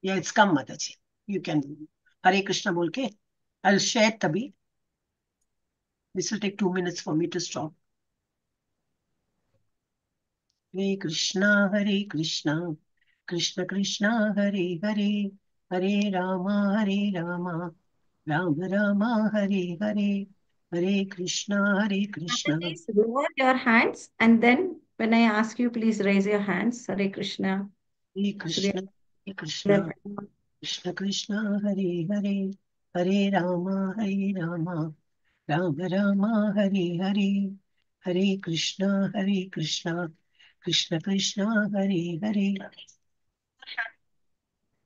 या it's कम माता जी, you can Hare Krishna बोल के आई विल शेयर तभी. This will take 2 minutes for me to stop. Hare Krishna Krishna Krishna Hare Hare, हरे राम राम राम हरे हरे, हरे Krishna. Please lower your hands, and then when I ask you, please raise your hands. Hare Krishna. Shri हरे कृष्णा कृष्ण कृष्ण हरे हरे, हरे राम राम राम हरे हरे, हरे Krishna Krishna Krishna Hare Hare.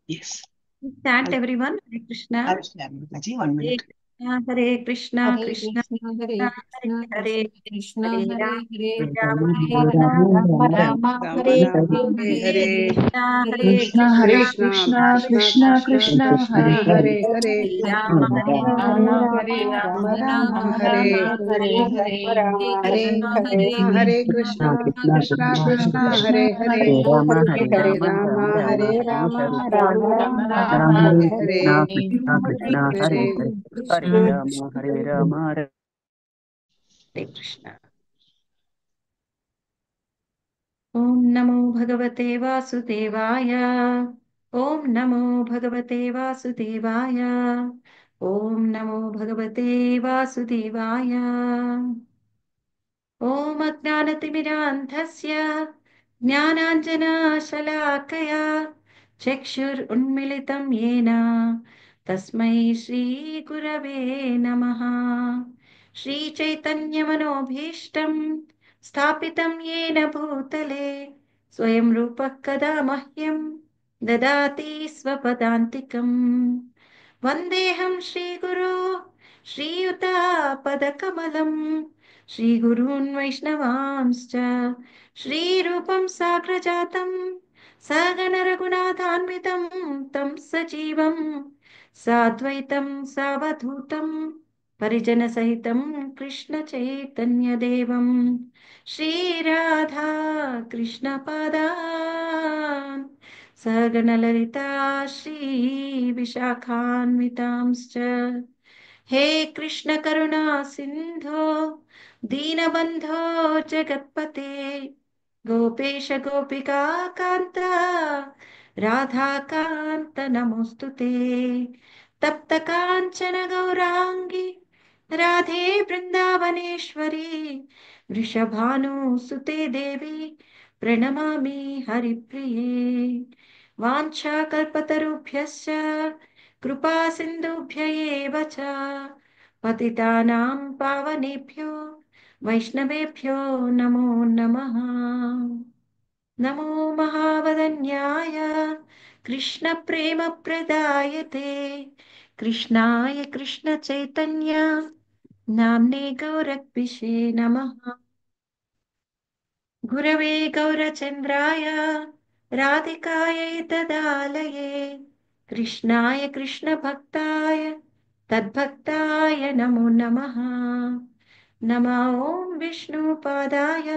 Yes. chant I'll, everyone. Hare Krishna. I'll share Mataji, 1 minute. Hare Krishna, हरे Krishna Krishna हरे Krishna, Krishna Hare Krishna Krishna Hare, Hare हरे Ram, हरे Hare Ram, हरे Hare Ram Ram, Ram Ram Ram हरे Ram Hare Hare Hare Hare हरे, Krishna, Hare Krishna Hare Hare Krishna, Krishna Krishna Krishna Krishna Krishna Krishna, Krishna Krishna Krishna हरे Hare हरे हरे हरे, Hare हरे Ram, Hare Ram Ram, Ram Hare Hare Ram Ram Ram Ram Ram, हरे, राम Hare हरे Hare, हरे Hare हरे Krishna, हरे Hare हरे Krishna, कृष्णा कृष्णा कृष्ण कृष्णा कृष्ण हरे हरे, हरे हरे हरे हरे राम राम राम राम राम हरे हरे हरे, हरे हरे कृष्ण हरे कृष्ण Hare Krishna. ॐ नमो भगवते वासुदेवाय। ॐ नमो भगवते वासुदेवाय। ॐ नमो भगवते वासुदेवाय। ॐ अज्ञानतिमिरान्धस्य ज्ञानाञ्जनशलाकया चक्षुरुन्मिलितं येन तस्मै श्रीगुरवे नमः। श्रीचैतन्यमनोभीष्टं स्थापितं येन भूतले स्वयं रूपः कदा मह्यं ददाति स्वपदान्तिकम्। वन्देऽहं श्रीगुरो श्रीयुतापदकमलम् श्रीगुरून् वैष्णवांश्च श्रीरूपं साग्रजातं सहगणरघुनाथान्वितं तं सजीवं साद्वैतं सावधूतं परिजनसहितं कृष्णचैतन्यदेवं श्रीराधा कृष्णपादान् सहगणललिता श्रीविशाखान्वितांश्च। हे कृष्ण करुणा सिन्धो दीनबन्धो जगत्पते गोपेश गोपिका कान्त राधाकान्त नमोऽस्तु ते। तप्त काञ्चन गौराङ्गी राधे वृन्दावनेश्वरी वृषभानुसुते देवी प्रणमामि हरिप्रिये। वाञ्छाकल्पतरुभ्यश्च कृपा सिन्धुभ्य एव च पतितानां पावनेभ्यो वैष्णवेभ्यो नमो नमः। नमो महावदन्याय कृष्णप्रेमप्रदायते कृष्णाय कृष्णचैतन्य नाम्ने गौरक्विषे नमः। गुरवे गौरचन्द्राय राधिकायै तदालये कृष्णाय कृष्णभक्ताय तद्भक्ताय नमो नमः। नमः ॐ विष्णुपादाय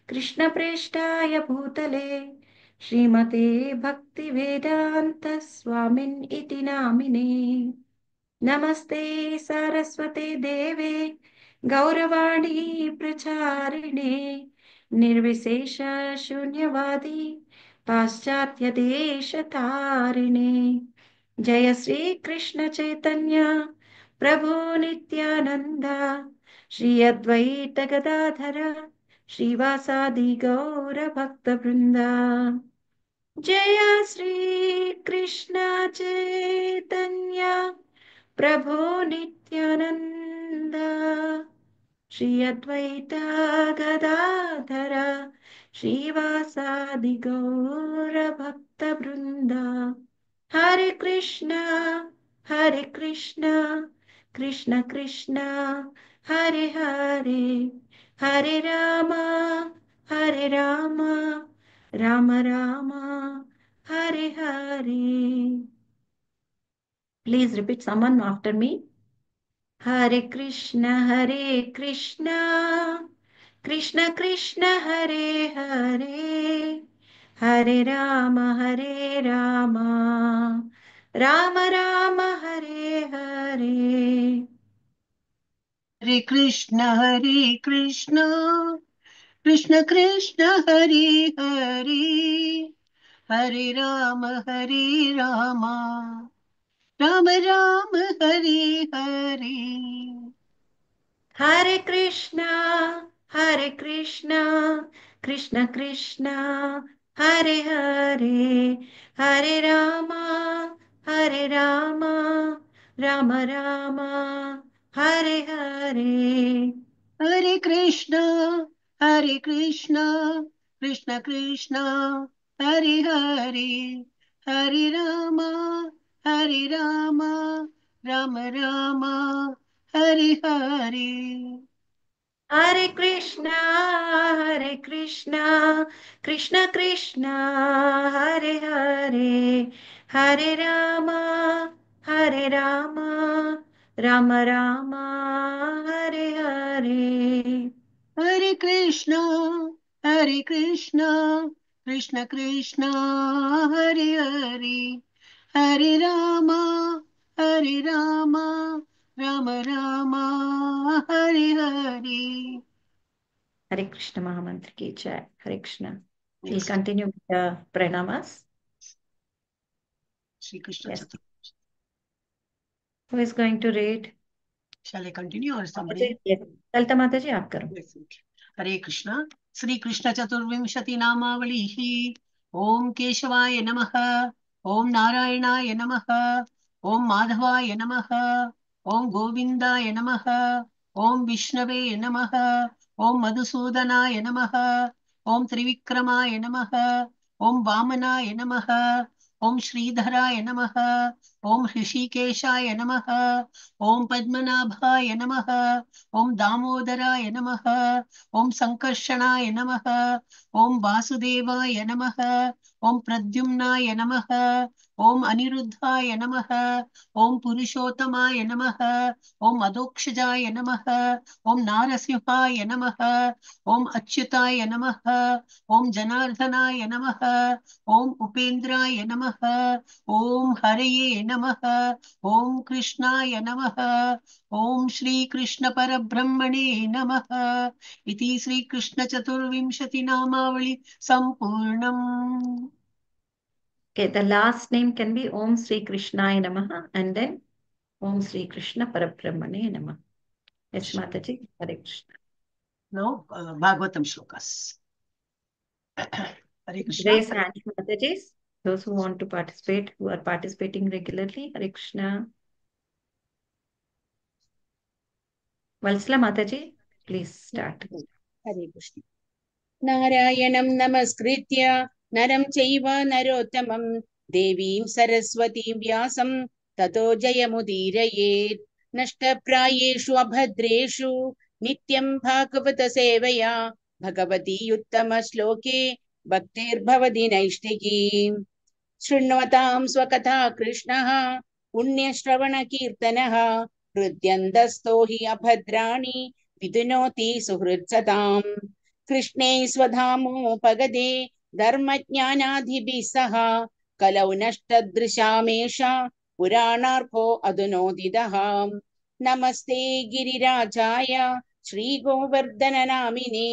कृष्णप्रेष्ठाय भूतले श्रीमते भक्तिवेदान्त स्वामिन् इति नामिने। नमस्ते सरस्वते देवे गौरवाणी प्रचारिणे निर्विशेष शून्यवादी पाश्चात्य देश तारिणे। जय श्री कृष्ण चैतन्य प्रभु नित्यानंद श्री अद्वैत गदाधर श्रीवासादि गौर भक्त वृंदा। जय श्री कृष्ण चैतन्य प्रभु नित्यानंद श्री अद्वैत गदाधर श्रीवासादि गौर भक्त वृंदा। हरे कृष्णा कृष्ण कृष्ण हरे हरे, हरे Ram Ram Ram Hare Hare. Please repeat someone after me. हरे कृष्ण कृष्ण कृष्ण हरे हरे, हरे Ram Ram Ram Hare Hare. Hare Krishna, Krishna Krishna, Hare Hare, Hare Rama, Rama Rama, Hare Hare. Hare Krishna, Krishna Krishna, Hare Hare, Hare Rama, Rama Rama, Hare Hare. Hare Krishna, Krishna Krishna, Hare Hare, Hare Rama, Rama Rama, Hare Hare. Hare Krishna, Krishna Krishna, Hare Hare, Hare Rama, Rama Rama, Hare Hare. Hare Krishna, Krishna Krishna, Hare Hare, Hare Rama, Rama Rama, Hare Hare. Hare Krishna Mahamantra ki jai. Hare Krishna. We'll Next, continue with the pranamas. Sri Krishna Yes. Chaturdashi. Who is going to read? Shall I continue or somebody? Yes. Lalita Mataji, aap karo. Yes, okay. Hare Krishna. Sri Krishna Chaturvimshati Namavalihi. Om Keshavaya Namaha. Om Narayanaya Namaha. Om Madhavaya Namaha. Om Govindaya Namaha. Om Vishnave Namaha. Om Madhusudanaya Namaha. Om Trivikramaya Namaha. Om Vamanaya Namaha. Om Sridharaya Namaha. Om Hrishikeshaya Namaha. Om Padmanabhaya Namaha. Om Damodaraaya Namaha. Om Sankarshanaaya Namaha. Om Vasudevaya Namaha. Om Pradyumnaya Namaha. Om Aniruddhaya Namaha. Om Purushottamaya Namaha. Om Adokshajaya Namaha. Om Narasimhaya Namaha. Om Achyutaya Namaha. Om Janardhanaya Namaha. Om Upendraya Namaha. Om Haraye Namaha. Om Krishnaya Namaha. Om Shri Krishna Parabrahmane Namaha. Iti Shri Krishna Chaturvimshati Namavali Sampurnam. Okay, the last name can be Om Sri Krishnaya Namaha and then Om Sri Krishna Parabrahmane Namaha. Yes, Mataji, Hare Krishna. Now, Bhagavatam shlokas. Hare Krishna. Raise hands, Matajis. Those who want to participate, who are participating regularly. Hare Krishna. Valsala Mataji, please start. Hare Krishna. Narayanam namaskritya naram chaiva narottamam devim saraswatim vyasam tato jayamudirayet nashtaprayeshu abhadreshu nityam bhagavata sevaya bhagavati uttama shloke bhaktirbhavati naishtiki शृण्वतां स्वकथा कृष्णः पुण्यश्रवणकीर्तनः हृद्यन्तस्तो हि अभद्राणि विदुनोति सुहृत्सताम् कृष्णे स्वधामोपगदे धर्मज्ञानाधिभिः सह कलौ नष्टदृशामेष पुराणार्को अधुनोदितः नमस्ते गिरिराजाय श्रीगोवर्धननामिने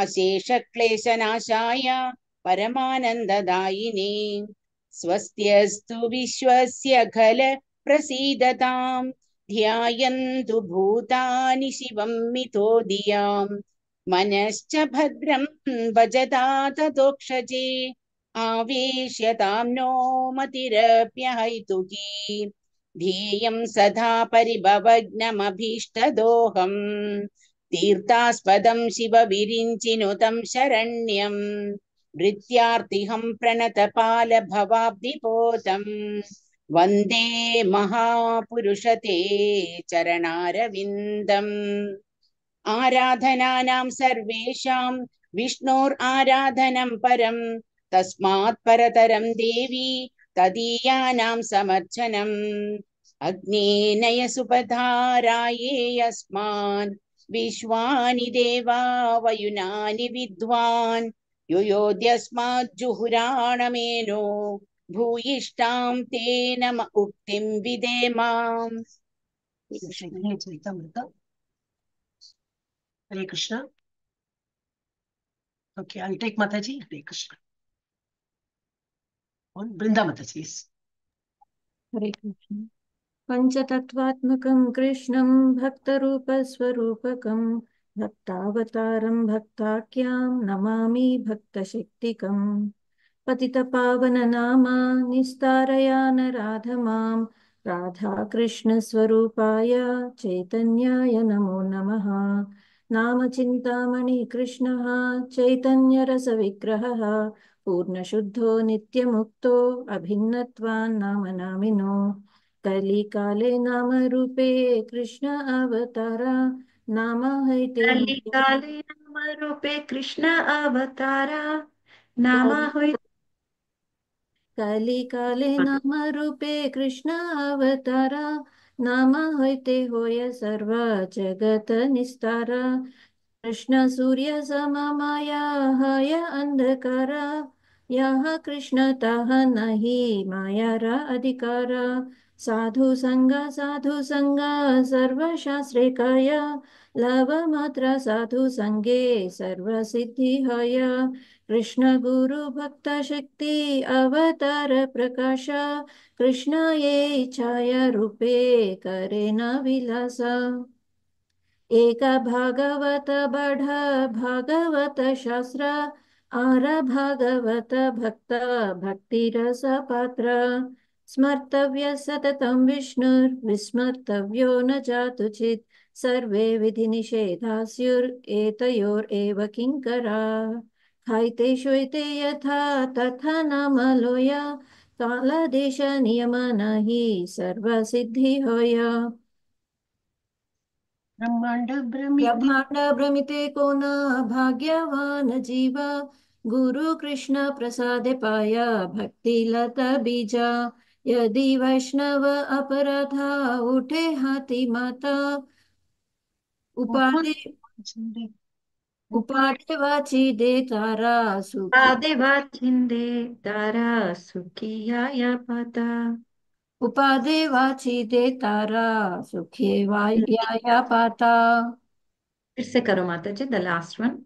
अशेषक्लेशनाशाय परमानन्ददायिने स्वस्त्यस्तु विश्वस्य खल प्रसीदतां ध्यायन्तु भूतानि शिवं मितो धियाम् मनश्च भद्रं भजता ततोक्षजे आवेश्यतां नो मतिरप्यहैतुकी ध्येयं सदा परिभवग्नमभीष्टदोहम् तीर्थास्पदं शिवविरिञ्चिनुतं शरण्यम् वृत्यार्तिहं प्रणतपालभवाब्धिपोतं वन्दे महापुरुषते चरणारविन्दम् आराधनानां सर्वेषां विष्णोराराधनं परं तस्मात् परतरं देवी तदीयानां समर्चनम् अग्नेनय सुपधाराये अस्मान् विश्वानि देवा वयुनानि विद्वान् युयोध्यस्मात् जुहुराणमेनो भूयिष्ठां ते नम उक्तिं विधेम। Charitamrita Hare Krishna. Okay, I'll take Mataji. Hare Krishna. On Brinda Mataji. Yes. हरे कृष्ण पञ्चतत्त्वात्मकं कृष्णं भक्तरूपस्वरूपकं भक्तावतारं भक्ताख्यां नमामि भक्तशक्तिकम् पतितपावननामा निस्तारया नराधमां राधाकृष्णस्वरूपाय चैतन्याय नमो नमः नामचिन्तामणि कृष्णः चैतन्यरसविग्रहः पूर्णशुद्धो नित्यमुक्तो अभिन्नत्वान् नामनामिनो कलिकाले नामरूपे कृष्ण अवतारा नाम हैते कलिकाले नामरूपे कृष्ण अवतारा नाम कलिकाले नाम रूपे कृष्ण अवतारा नाम होते होय सर्व जगत निस्तारा कृष्ण सूर्य सममाया हय अंधकार यह कृष्ण तह नहीं माया रा अधिकार साधु संग सर्वशास्त्रे कय लव मात्र साधु संगे सर्व सिद्धि हय कृष्ण गुरु भक्त शक्ति अवतार प्रकाश कृष्ण ये छाया रूपे करे न विलासा एक भागवत बढ़ भागवत शास्त्र आर भागवत भक्त भक्ति रस पात्र स्मर्तव्य सततं विष्णुर्विस्मर्तव्यो न जातुचित् सर्वे विधि निषेधा स्युर्एतयोरेव किङ्करा खायते श्वेते यथा तथा नाम लोया कालदेश नियम नहि सर्व सिद्धि होया ब्रह्मांड भ्रमिते ब्रह्मांड भ्रमिते को न भाग्यवान जीव गुरु कृष्ण प्रसाद पाया भक्ति लता बीजा यदि वैष्णव अपराधा उठे हाथी माता उपाधि उपाधि वाची दे तारा सुखी उपाधि वाचिंदे तारा सुखियाया पाता उपाधि वाची दे तारा सुखी वाया पाता फिर से करो माता जी the last one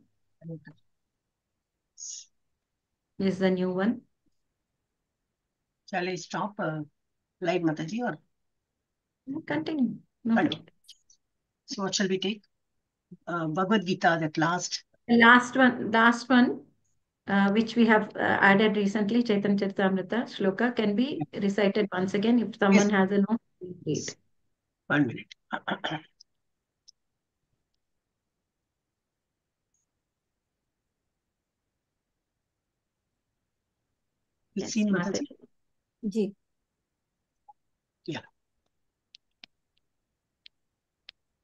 is the new one. Shall I stop live Mataji or Continue. No continue? problem. So what shall we take? Bhagavad Gita, that last. The last one, which we have added recently, Chaitanya Charitamrita shloka can be recited once again if someone Yes. has a note. Read. 1 minute. You Yes, seen Mataji? जी. Yeah.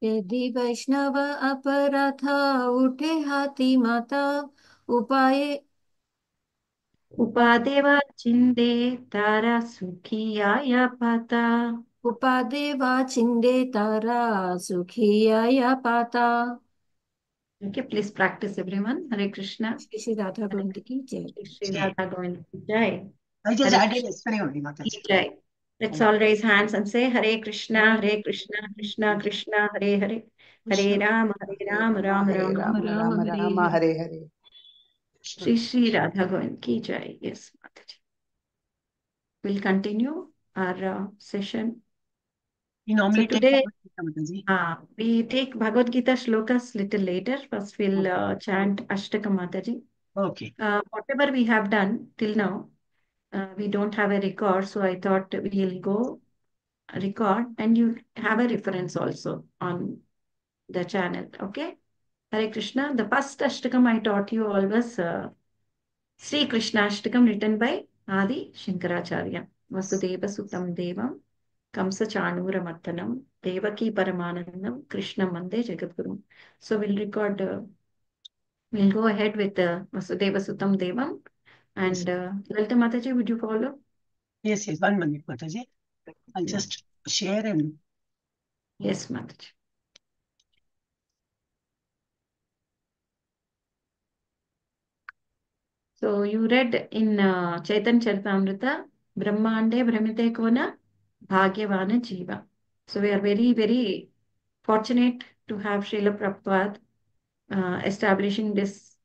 यदि वैष्णव अपराधा उठे हाथी माता उपाय उपादेवा चिंदे तारा सुखियाया पाता उपादेवा चिंदे तारा सुखियाया पाता. Okay, please practice everyone. Hare Krishna. Shri Radha Govind ki jai. Shri Radha Govind ki jai. I just Hare added Krishna yesterday only, ki Mataji. jai. Let's all raise hands and say Hare Krishna, Hare Krishna, Krishna Krishna, Hare Hare, Hare Ram, Ram, Hare Ram, Rama, Ram, Rama Hare Rama, Hare. Hare Hare. Shri Radha Govind ki jai. Yes, Mataji. We'll continue our session. We So normally take today, Bhagavad Gita, Mataji. we take Bhagavad Gita shlokas little later. First, we'll chant Ashtaka Mataji. Okay. Whatever we have done till now, we don't have a record, so I thought we'll go record and you have a reference also on the channel. Okay? Hare Krishna. The first Ashtakam I taught you all was Sri Krishna Ashtakam written by Adi Shankaracharya. Vasudeva Sutam Devam Kamsa Chanura Martanam Devaki Paramanandam Krishna Mande Jagadguru. So we'll record, we'll go ahead with Vasudeva Sutam Devam. Yes. And Lalita Mataji, would you follow? Yes, 1 minute, Mataji. I'll Yeah. just share and. Yes, Mataji. So you read in Chaitanya Charitamrita, Brahmande Brahmite Kona Bhagyavana Jiva. So we are very, very fortunate to have Srila Prabhupada establishing this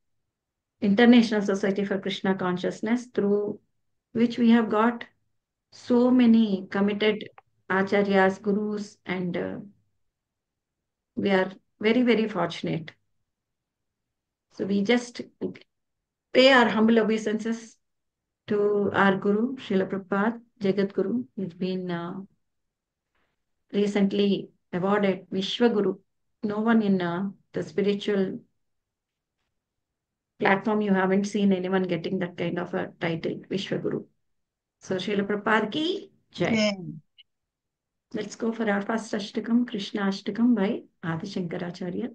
International Society for Krishna Consciousness, through which we have got so many committed acharyas, gurus, and we are very, very fortunate. So we just pay our humble obeisances to our Guru, Srila Prabhupada, Jagat Guru. He's been recently awarded Vishwa Guru. No one in the spiritual platform, you haven't seen anyone getting that kind of a title, Vishwa Guru. So Srila Prabhupada ki jai. Yeah. Let's go for our first Ashtakam, Krishna Ashtakam by Adi Shankaracharya.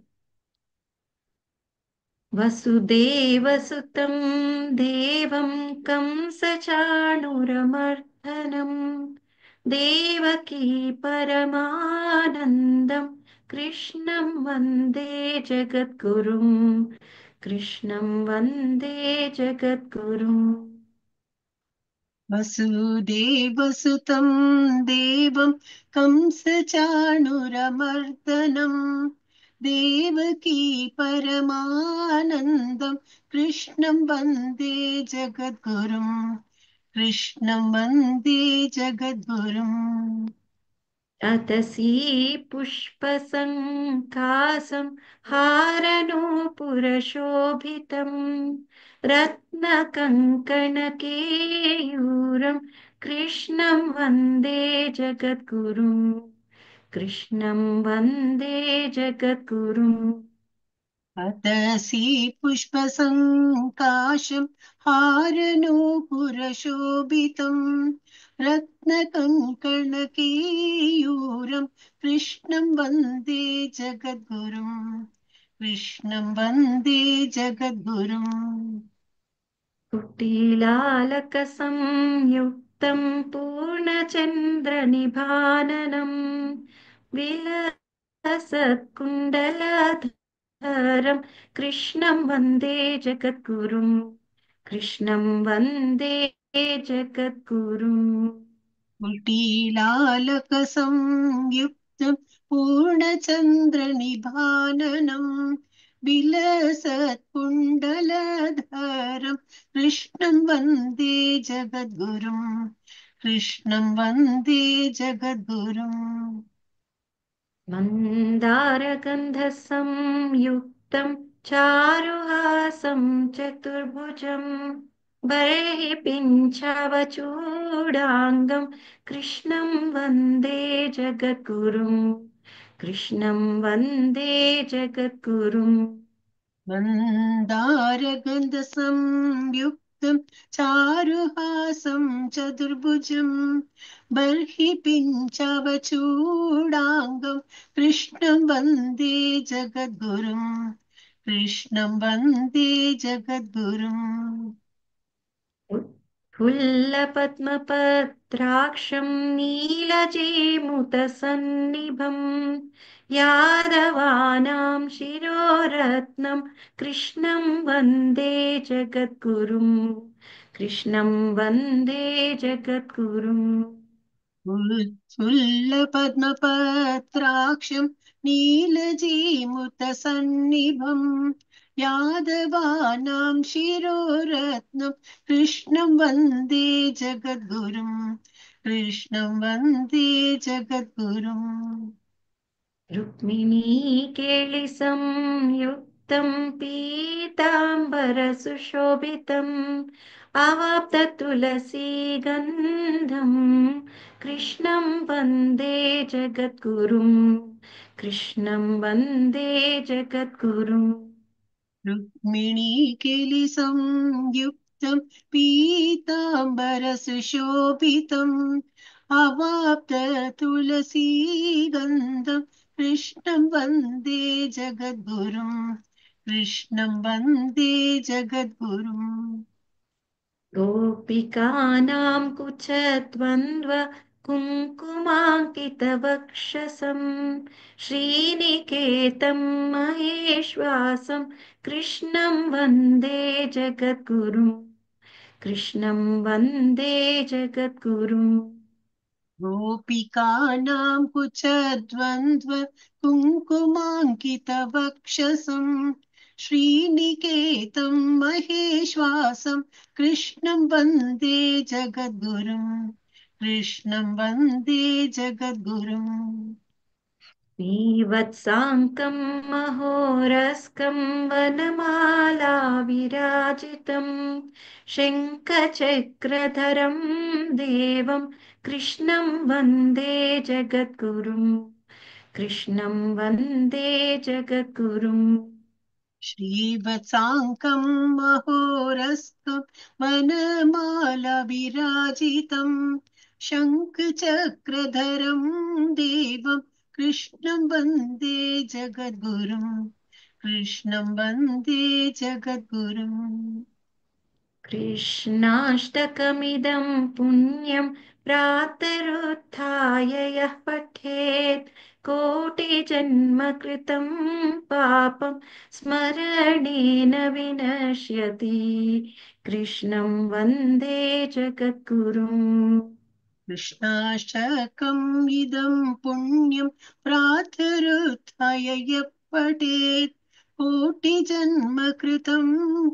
वसुदेवसुतं देवं कंसचाणूरमर्दनं देवकी परमानन्दं कृष्णं वन्दे जगद्गुरुं कृष्णं वन्दे जगद्गुरुम् वसुदेवसुतं देवं कंसचाणूरमर्दनं देवकी परमानन्दं कृष्णं वन्दे जगद्गुरुं कृष्णं वन्दे जगद्गुरुम् अतसी पुष्पसङ्कासं हारनूपुरशोभितं रत्नकङ्कणकेयूरं कृष्णं वन्दे जगद्गुरुं कृष्णं वन्दे जगद्गुरुम् अतसि पुष्पसङ्काशं हारनूपुरशोभितं रत्नकङ्कणकेयूरं कृष्णं वन्दे जगद्गुरुं कृष्णं वन्दे जगद्गुरुम् कुटिलालकसंयुक्तं पूर्णचन्द्रनिभाननं विलसत्कुण्डलधरं कृष्णं वन्दे जगद्गुरुं कृष्णं वन्दे जगद्गुरुम् कुटिलालकसंयुक्तं पूर्णचन्द्रनिभाननं विलसत्कुण्डलधरं कृष्णं वन्दे जगद्गुरुं कृष्णं वन्दे जगद्गुरुम् मन्दारगन्धसंयुक्तं चारुहासं चतुर्भुजं बर्हि पिञ्छावचूडाङ्गं कृष्णं वन्दे जगद्गुरुं कृष्णं वन्दे जगद्गुरुम् मन्दारगन्धसंयुक्तं चारुहासं चतुर्भुजं बर्हि पिञ्चवचूडाङ्गं कृष्णं वन्दे जगद्गुरुं कृष्णं वन्दे जगद्गुरुम् फुल्लपद्मपत्राक्षं नीलजीमुतसन्निभं यादवानां शिरोरत्नं कृष्णं वन्दे जगद्गुरुं कृष्णं वन्दे जगद्गुरुम् फुल्लपद्मपत्राक्षं नीलजीमुतसन्निभं यादवानां शिरोरत्नं कृष्णं वन्दे जगद्गुरुं कृष्णं वन्दे जगद्गुरुम् रुक्मिणीकेलिसंयुक्तं पीताम्बरसुशोभितम् अवाप्ततुलसीगन्धं कृष्णं वन्दे जगद्गुरुं कृष्णं वन्दे जगद्गुरुम् रुक्मिणीकेलिसंयुक्तं पीताम्बरसुशोभितम् अवाप्ततुलसीगन्धं कृष्णं वन्दे जगद्गुरुं कृष्णं वन्दे जगद्गुरुम् गोपिकानां कुचद्वन्द्व कुङ्कुमाङ्कितवक्षसं श्रीनिकेतं महेश्वासं कृष्णं वन्दे जगद्गुरुं कृष्णं वन्दे जगद्गुरुम् गोपिकानां कुचद्वन्द्व कुङ्कुमाङ्कितवक्षसं श्रीनिकेतं महेश्वासं कृष्णं वन्दे जगद्गुरुम् कृष्णं वन्दे जगद्गुरुम् श्रीवत्साङ्कं महोरस्कं वनमाला विराजितं शङ्खचक्रधरं देवं कृष्णं वन्दे जगद्गुरुम् कृष्णं वन्दे जगद्गुरुम् श्रीवत्साङ्कं महोरस्कं वनमालविराजितं शङ्खचक्रधरं देवं कृष्णं वन्दे जगद्गुरुम् कृष्णं वन्दे जगद्गुरुम् कृष्णाष्टकमिदं पुण्यं प्रातरुत्थाय यः पठेत् कोटिजन्मकृतं पापं स्मरणेन विनश्यति कृष्णं वन्दे जगद्गुरुम् कृष्णाष्टकम् इदं पुण्यं प्रातरुत्थाय यः पठेत् कोटिजन्म कृतं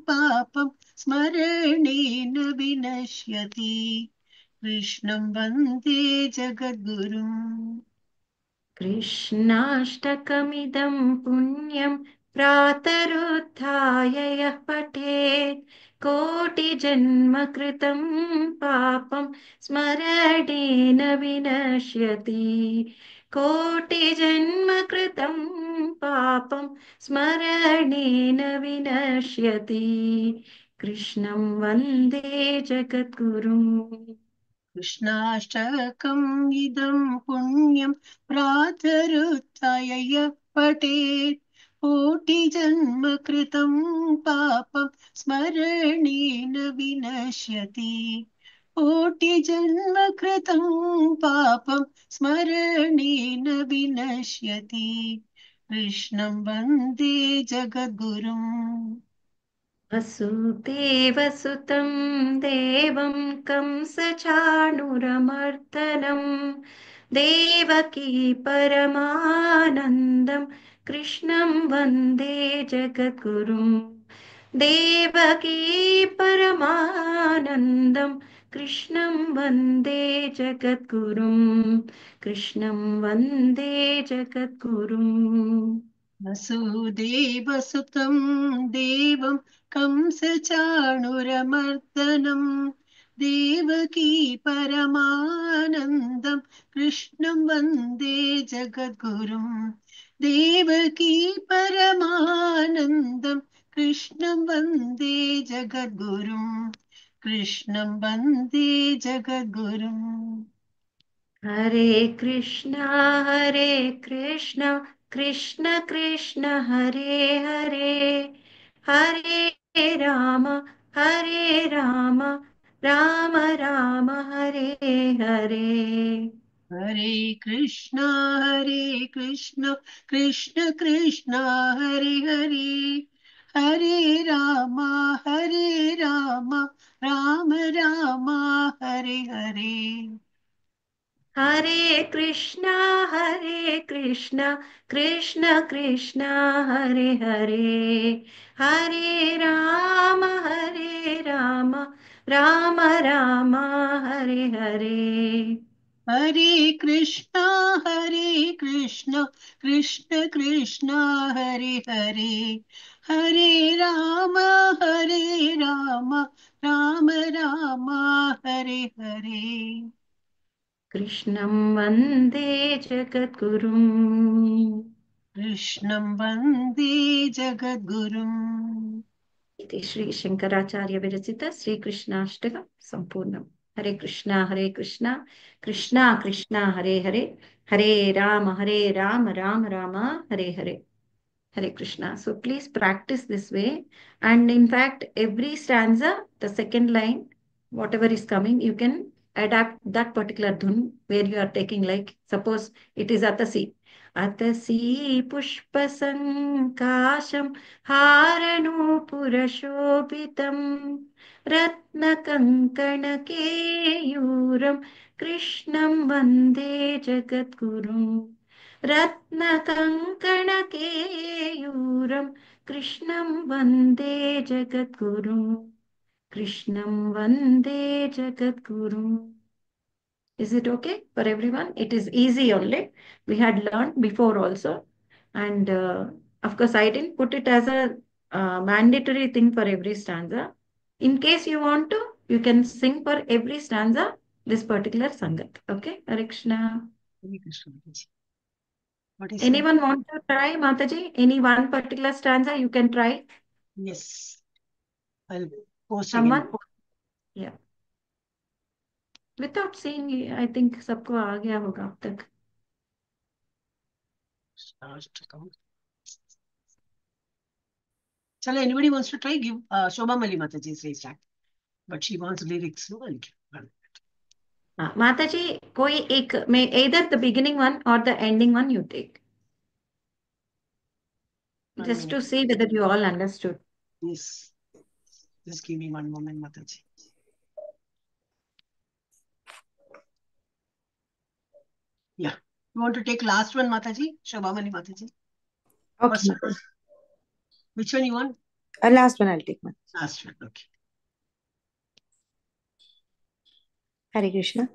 पापं स्मरणेन विनश्यति कृष्णं वन्दे जगद्गुरुम् कृष्णाष्टकमिदं पुण्यं प्रातरुत्थाय यः पठेत् कोटिजन्मकृतं पापं स्मरणेन विनश्यति कोटिजन्मकृतं पापं स्मरणेन विनश्यति कृष्णं वन्दे जगद्गुरुम् कृष्णाष्टकम् इदं पुण्यं प्रातरुत्थाय यः पठेत् कोटिजन्म कृतं पापं स्मरणेन विनश्यति कोटिजन्म कृतं पापं स्मरणेन विनश्यति कृष्णं वन्दे जगद्गुरुम् वसुदेवसुतं देवं कंसचाणूरमर्दनं देवकी परमानन्दं कृष्णं वन्दे जगद्गुरुम् देवकी परमानन्दं कृष्णं वन्दे जगद्गुरुम् कृष्णं वन्दे जगद्गुरुम् वसुदेवसुतं देवं कंसचाणूरमर्दनं देवकी परमानन्दं कृष्णं वन्दे जगद्गुरुम् देवकी परमानन्दं कृष्णं वन्दे जगद्गुरुम् कृष्णं वन्दे जगद्गुरुम् हरे कृष्णा कृष्ण कृष्ण हरे हरे हरे राम राम राम हरे हरे हरे कृष्णा कृष्ण कृष्ण हरे हरे हरे राम राम राम हरे हरे हरे कृष्णा कृष्ण कृष्ण हरे हरे हरे राम राम राम हरे हरे हरे कृष्णा कृष्ण कृष्ण हरे हरे हरे राम राम राम हरे हरे कृष्णं वन्दे जगद्गुरुम् कृष्णं वन्दे जगद्गुरुम् इति श्री शंकराचार्य विरचित श्रीकृष्णाष्टकं सम्पूर्णम् हरे Krishna Krishna Krishna Hare Hare Ram Ram Hare Hare Hare Krishna. So please practice this way. And in fact, every stanza, the second line, whatever is coming, you can adapt that particular dhun where you are taking, like, suppose it is Atasi. अतसी पुष्पसङ्काशं हारनूपुरशोभितं रत्नकङ्कणकेयूरं कृष्णं वन्दे जगद्गुरुं रत्नकङ्कणकेयूरं कृष्णं वन्दे जगद्गुरुं कृष्णं वन्दे जगद्गुरुम्. Is it okay for everyone? It is easy only. We had learned before also. And of course, I didn't put it as a mandatory thing for every stanza. In case you want to, you can sing for every stanza this particular Sangat. Okay, Hare Krishna. Hare Krishna Mataji. What is Anyone want to try, Mataji? Any one particular stanza you can try? Yes. I'll post Someone? again. Yeah. Without seeing, I think सबको आ गया होगा अब तक. Chalo, anybody wants to try? Give Shobha Mali Mataji is raised hand. But she wants lyrics. No, I'll give her. Mataji, कोई एक may either the beginning one or the ending one you take. 1 Just to minute. see whether you all understood. Yes. Just give me one moment, Mataji. Yeah. You want to take last one, Mataji? Shobha Mali Mataji? Okay, First one? Mataji. Which one you want? Last one I'll take, Mataji. Last one, okay. Hare Krishna.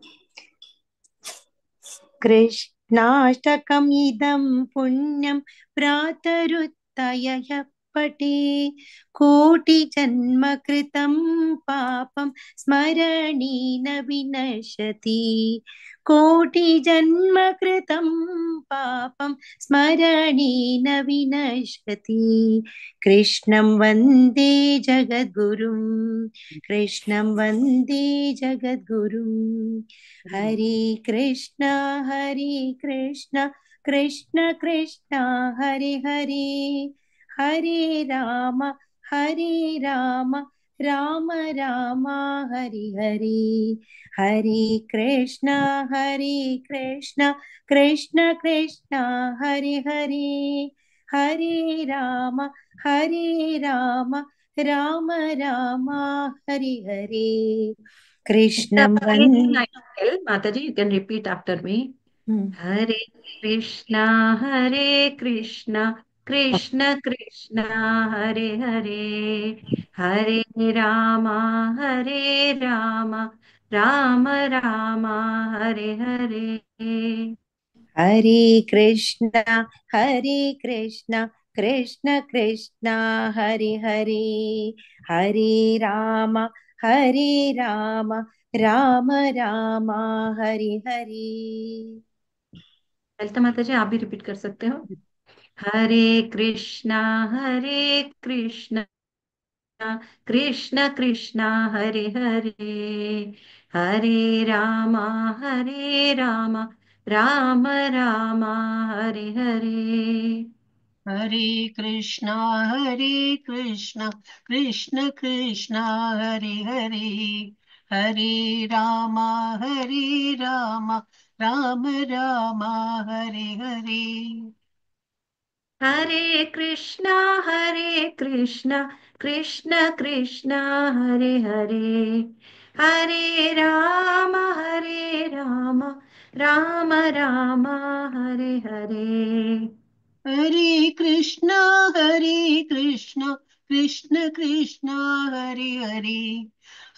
कृष्णाष्टकमिदं पुण्यं प्रातरुत्थाय यः पठे कोटिजन्मकृतं पापं स्मरणेन विनश्यति कोटिजन्मकृतं पापं स्मरणेन विनश्यति कृष्णं वन्दे जगद्गुरुं कृष्णं वन्दे जगद्गुरुम् हरे कृष्णा कृष्ण कृष्ण हरे हरे हरे राम राम राम हरे हरे हरे कृष्णा कृष्ण कृष्ण कृष्ण हरे हरे हरे राम राम राम हरे हरे कृष्णं Beginning वन्दे I will tell, Mataji, you can repeat after me. Hare Krishna, Krishna Krishna, Hare Hare, Hare Rama, Rama Rama, Hare Hare. हरे कृष्ण कृष्ण कृष्ण हरे हरे हरे राम राम राम हरे हरे. ललिता माता जी आप भी रिपीट कर सकते हो. हरे कृष्णा कृष्णा कृष्ण कृष्ण हरे हरे, हरे Rama Ram Ram Hare Hare. Hare Krishna, Krishna Krishna, Hare Hare, Hare Rama, Rama Rama, Hare Hare. हरे कृष्णा कृष्ण कृष्ण हरे हरे, हरे Ram Ram Ram Hare Hare. Hare Krishna, Krishna Krishna, Hare Hare,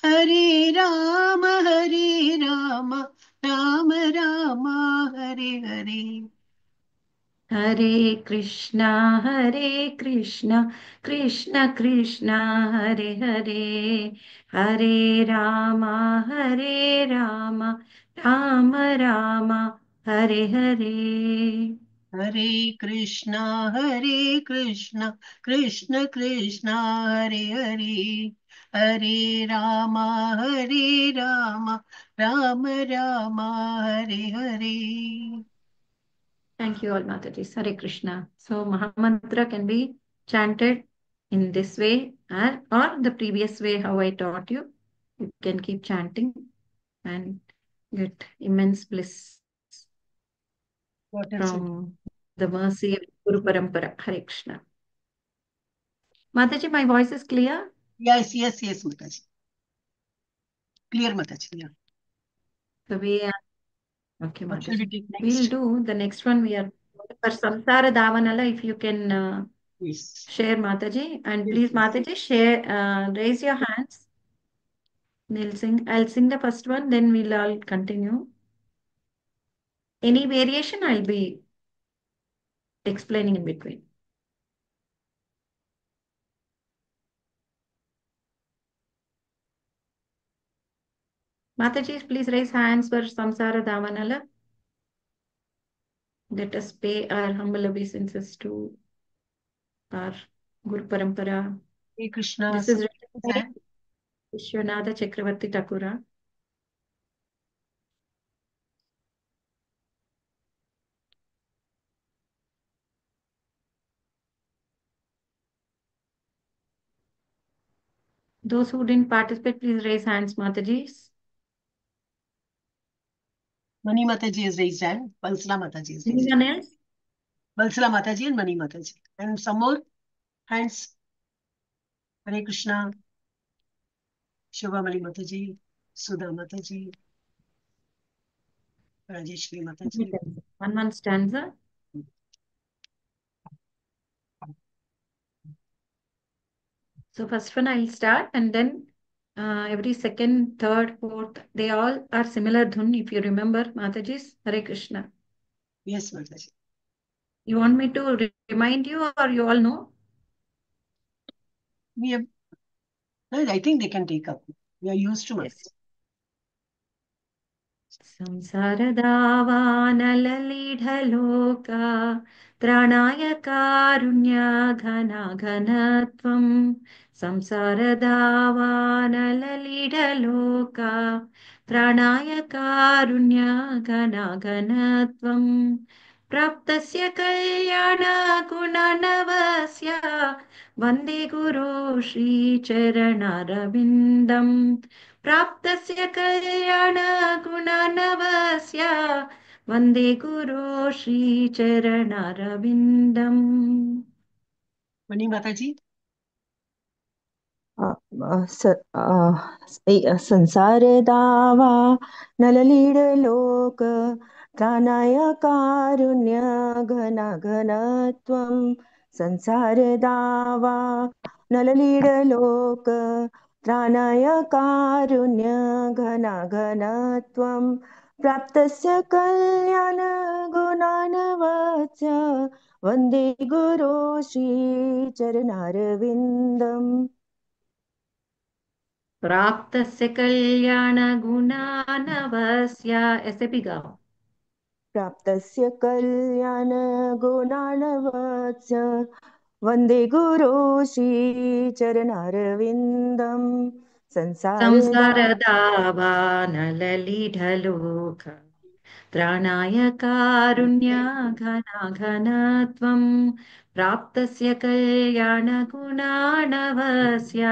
Hare Rama, Rama Rama, Hare Hare. हरे कृष्णा कृष्ण कृष्ण हरे हरे, हरे Ram Ram Ram Hare Hare. Hare Krishna, Krishna Krishna, Hare Hare, Hare Rama, Rama Rama, Hare Hare. Thank you all, Mataji. Hare Krishna. So Mahamantra can be chanted in this way or the previous way how I taught you. You can keep chanting and get immense bliss What else? from the mercy of Guru Parampara. Hare Krishna. Mataji, my voice is clear? Yes, Mataji. Clear, Mataji. Yeah. The way okay, What shall we Mataji. take We'll next? do the next one. We are for Samsara Davanala. If you can Yes. share, Mataji, and Yes, please, yes. Mataji, share. Raise your hands. They'll sing. I'll sing the first one. Then we'll all continue. Any variation, I'll be explaining in between. Mataji, please raise hands for Samsara Davanala. Let us pay our humble obeisances to our Guru Parampara. Hey Krishna. This is written by Sam. Vishwanatha Chakravarti Thakura. Those who didn't participate, please raise hands, Mataji. Mani Mataji is raised hand. Balsala Mataji is raised Anyone hand. else? Balsala Mataji and Mani Mataji. And some more hands. Hare Krishna. Shubha Mani Mataji. Sudha Mataji. Rajeshwari Mataji. One stanza. So first one I'll start, and then every second, third, fourth, they all are similar dhun. If you remember, Mataji's Hare Krishna. Yes, Mataji. You want me to remind you, or you all know? We have. I think they can take up. We are used to Yes. Mataji. संसारदावानललिढलोक त्राणाय कारुण्यघनाघनत्वं संसारदावानललिढलोक त्राणाय कारुण्यघनाघनत्वं प्राप्तस्य कल्याणगुणनवस्य वन्दे गुरो श्रीचरणारविन्दम् प्राप्तस्य कल्याणगुणनवस्य वन्दे गुरो श्रीचरणारविन्दम्. Mani Mataji. संसार दावा नललीडलोक त्राणाय कारुण्य घनघनत्वं संसार दावा नललीडलोक त्राणाय कारुण्य घनघनत्वं प्राप्तस्य कल्याण गुणानवस्य वन्दे गुरो श्रीचरणारविन्दम् प्राप्तस्य कल्याणगुणानवस्य ऐसे भी गाओ. प्राप्तस्य कल्याणगुणानवस्य वन्दे गुरो श्रीचरणारविन्दम् संसारदावानललिढलोक त्राणाय कारुण्यघनाघनत्वं प्राप्तस्य कल्याणगुणानवस्य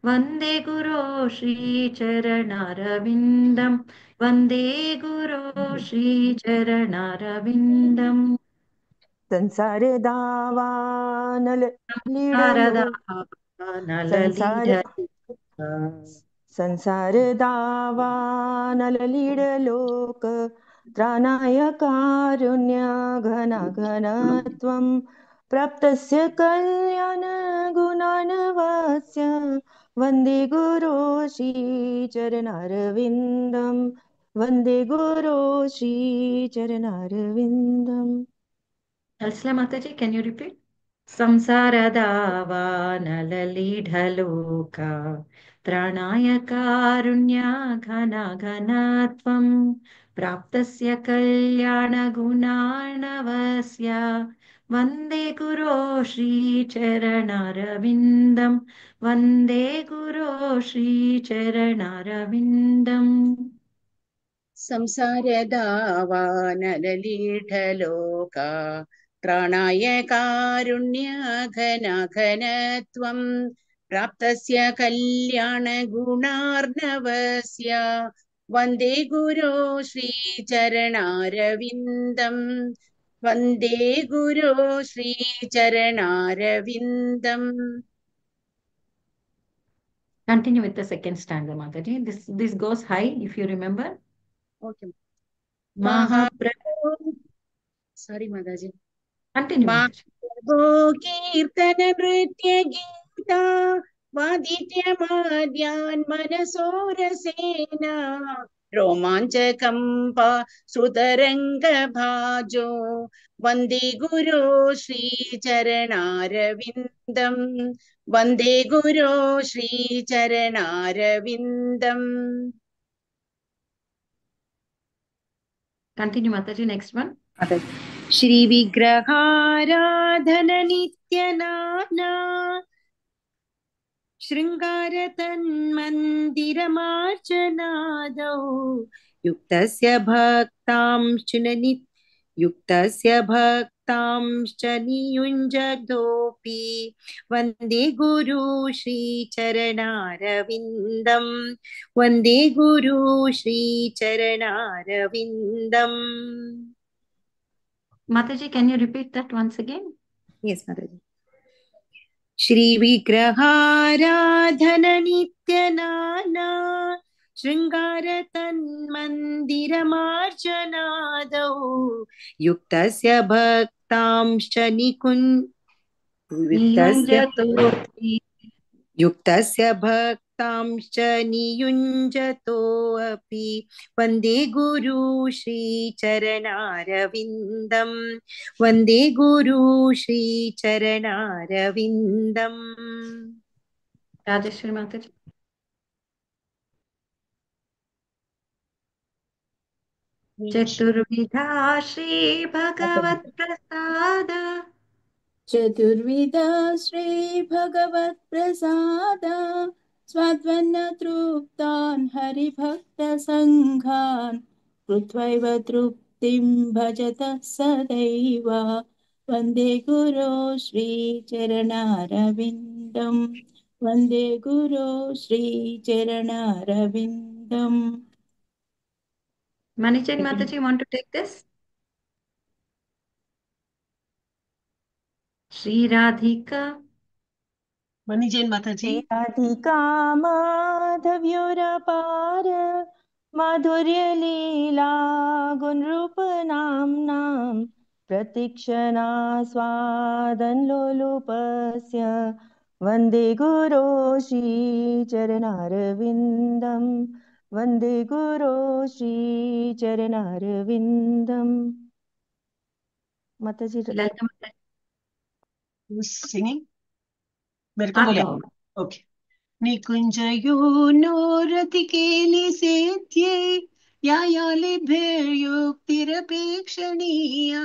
वन्दे गुरो श्रीचरणारविन्दम्. वन्दे गुरो श्रीचरणारविन्दम्. संसार दावानल संसार दावानललीडलोक त्राणाय कारुण्य घनघनत्वं प्राप्तस्य कल्याण गुणानवस्य वन्दे गुरो श्रीचरणारविन्दम् वन्दे गुरो श्रीचरणारविन्दम्. Asla Mataji, can you repeat? संसारदावानललिढलोका त्राणाय कारुण्यघनाघनत्वं प्राप्तस्य कल्याणगुणार्णवस्य वन्दे गुरो श्रीचरणारविन्दम्. वन्दे गुरो श्रीचरणारविन्दम्. संसारदावानललीढलोका त्राणाय कारुण्यघनघनत्वं प्राप्तस्य कल्याणगुणार्णवस्य वन्दे गुरो श्रीचरणारविन्दम् वन्दे गुरो श्रीचरणारविन्दम् Continue with the second stanza, Mataji. This goes high, if you remember. Okay Mahapra. सारी माताजी Continue, Mataji. महाप्रभो कीर्तन नृत्य गीता वादित्यमाद्यान् मनसोरसेन रोमाञ्चकम्पा श्रुतरङ्गभाजो वन्दे गुरो श्रीचरणारविन्दम् वन्दे गुरो श्रीचरणारविन्दम् Continue, Mataji. Next one. श्रीविग्रहाराधन नित्यनाना शृङ्गारतन्मन्दिरमार्चनादौ युक्तस्य भक्तांश्च नियुञ्जतोऽपि वन्दे गुरु श्रीचरणारविन्दम् वन्दे गुरु श्रीचरणारविन्दम्. Mataji, can you repeat that once again? Yes, Mataji. श्रीविग्रहाराधन नित्यनाना शृङ्गारतन्मन्दिरमार्चनादौ युक्तस्य भक्तांश्च नियुञ्जतोऽपि वन्दे गुरु श्रीचरणारविन्दम् वन्दे गुरु श्रीचरणारविन्दम्. Rajeshwari Mataji. चतुर्विधा श्री भगवत प्रसाद चतुर्विधा श्री भगवत प्रसाद स्वाध्वन्न तृप्तान् हरिभक्त संघान् कृत्वैव तृप्तिं भजत सदैव वन्दे गुरो श्रीचरणारविन्दम् वन्दे गुरो श्रीचरणारविन्दम्. Manijan Mataji, want to take this? Shri Radhika. Manijan Mataji. Radhika माधव्योरपार माधुर्यलीला गुणरूपनाम्नां प्रतीक्षणा स्वादनलोलुपस्य वन्दे गुरो श्रीचरणारविन्दं वन्दे गुरो श्रीचरणारविन्दम्. माताजी. Lalita Mataji. Who's singing? मेरे को आप बोले. गाओ. Okay. निकुञ्जयोनोरतिकेलि सेत्ये यायालिभिर्युक्तिरपेक्षणीया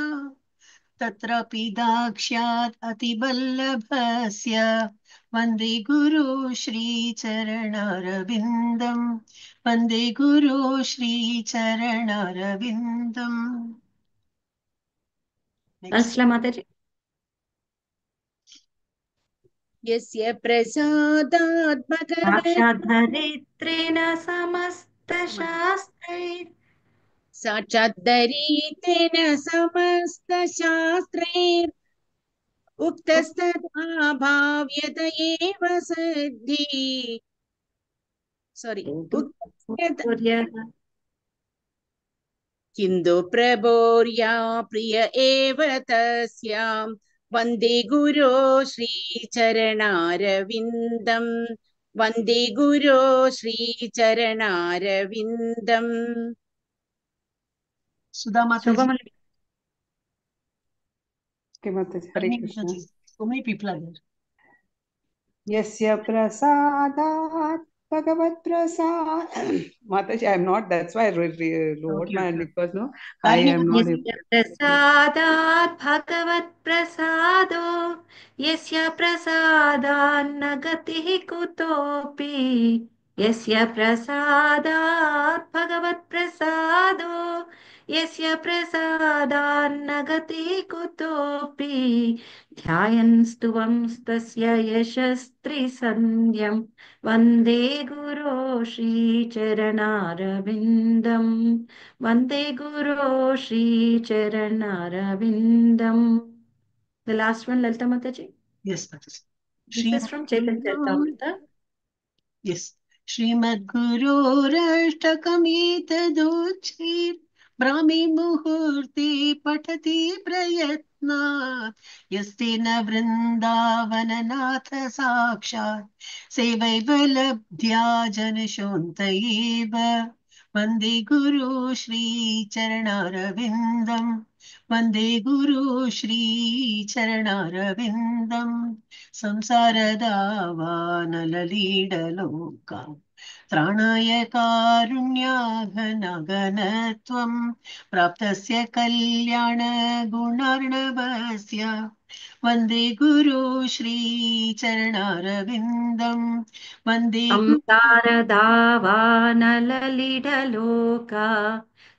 तत्रापि दाक्ष्यात् अतिवल्लभस्य वन्दे गुरो श्रीचरणारविन्दम् वन्दे गुरो श्रीचरणारविन्दम्. Alsla Mataji. यस्य प्रसादात् भगवत् साक्षाद्धरित्रेण समस्तशास्त्रैः साक्षाद्धरितेन समस्तशास्त्रैर् उक्तस्तथा भाव्यत एव सिद्धि किन्तु प्रभोर्या प्रिय एव तस्यां वन्दे गुरो श्रीचरणारविन्दम् वन्दे गुरो श्रीचरणारविन्दम्. Sudha Mataji. Okay, Mataji. Hare Krishna. So many people are there. Yasya prasadat Bhagavat prasad. Mataji, I am not. That's why I wrote my because no, I am not. Yasya prasadat Bhagavat prasado Yasya prasadat nagatihi kutopi Yasya prasadat Bhagavat prasado यस्य प्रसादान्न गति कुतोऽपि ध्यायन् स्तुवंस्तस्य यशस्त्रिसन्ध्यं वन्दे गुरो श्रीचरणारविन्दम् वन्दे गुरो श्रीचरणारविन्दम्. The last one, Lalita Mataji. Yes, Mataji. This is from Chaitanya Charitamrita. Yes. श्रीमद्गुरोरष्टकमेतदुच्चैः ब्राह्मी मुहूर्ते पठति प्रयत्नात् यस्तेन वृन्दावननाथ साक्षात् सेवैव लब्ध्या जनशोऽन्त एव वन्दे गुरु श्रीचरणारविन्दम् वन्दे गुरु श्रीचरणारविन्दम् संसारदावानललीडलोका त्राणाय कारुण्याघनघनत्वं प्राप्तस्य कल्याणगुणार्णवस्य वन्दे गुरु श्रीचरणारविन्दम् वन्दे संसारदावानललिडलोका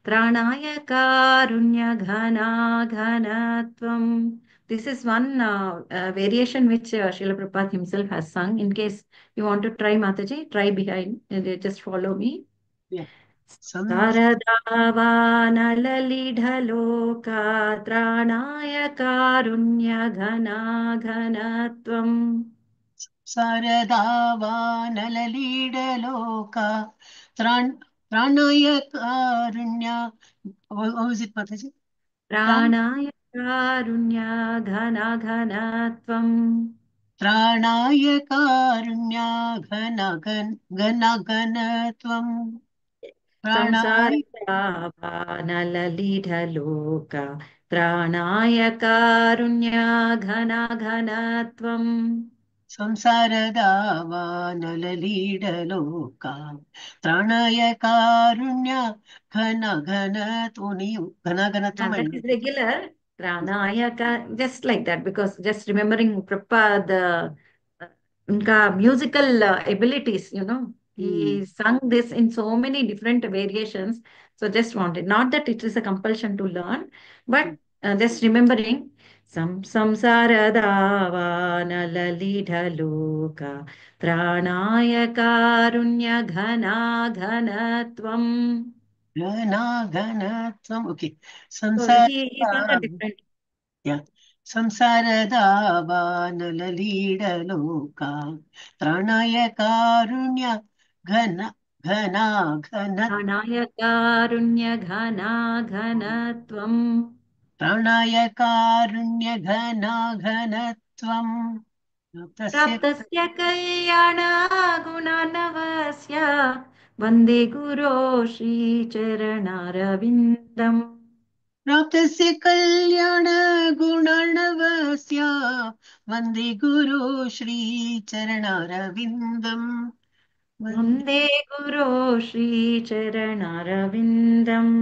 त्राणाय कारुण्यघनाघनत्वम्. This is one variation which Srila Prabhupada himself has sung. In case you want to try, Mataji, try behind. Just follow me. Yeah. Saradavanalidhaloka त्राणाय कारुण्यघनाघनत्वम्. Saradavanalaliidaloka त्राणाय Karunya. How is it, Mataji? प्राणाय कारुण्यघनाघनत्वम्. त्राणाय कारुण्याघनघनत्वम् प्राणाय संसारदावानललिढलोका त्राणाय कारुण्यघनाघनत्वम्. संसारदावानललीडलोका त्राणाय Karunya घनघनत्वम्. That is regular. Pranayaka, just like that, because just remembering Prabhupada, unka musical abilities, he sung this in so many different variations. So just wanted, not that it is a compulsion to learn, but just remembering samsaradhavanalalitaloka pranaya karunya ghana ghanatvam. घनाघनत्वम्. Okay. So he sung a different. Yeah. संसारदावानललीडलोका त्राणाय कारुण्य घन घना घन त्राणाय कारुण्य घना घनत्वम्. प्राणाय कारुण्य घना घनत्वम् प्राप्तस्य कल्याण गुणानवस्य वन्दे गुरो श्रीचरणारविन्दम्. प्राप्तस्य कल्याण गुणार्णवस्य वन्दे गुरो श्रीचरणारविन्दम् वन्दे गुरो श्रीचरणारविन्दम्.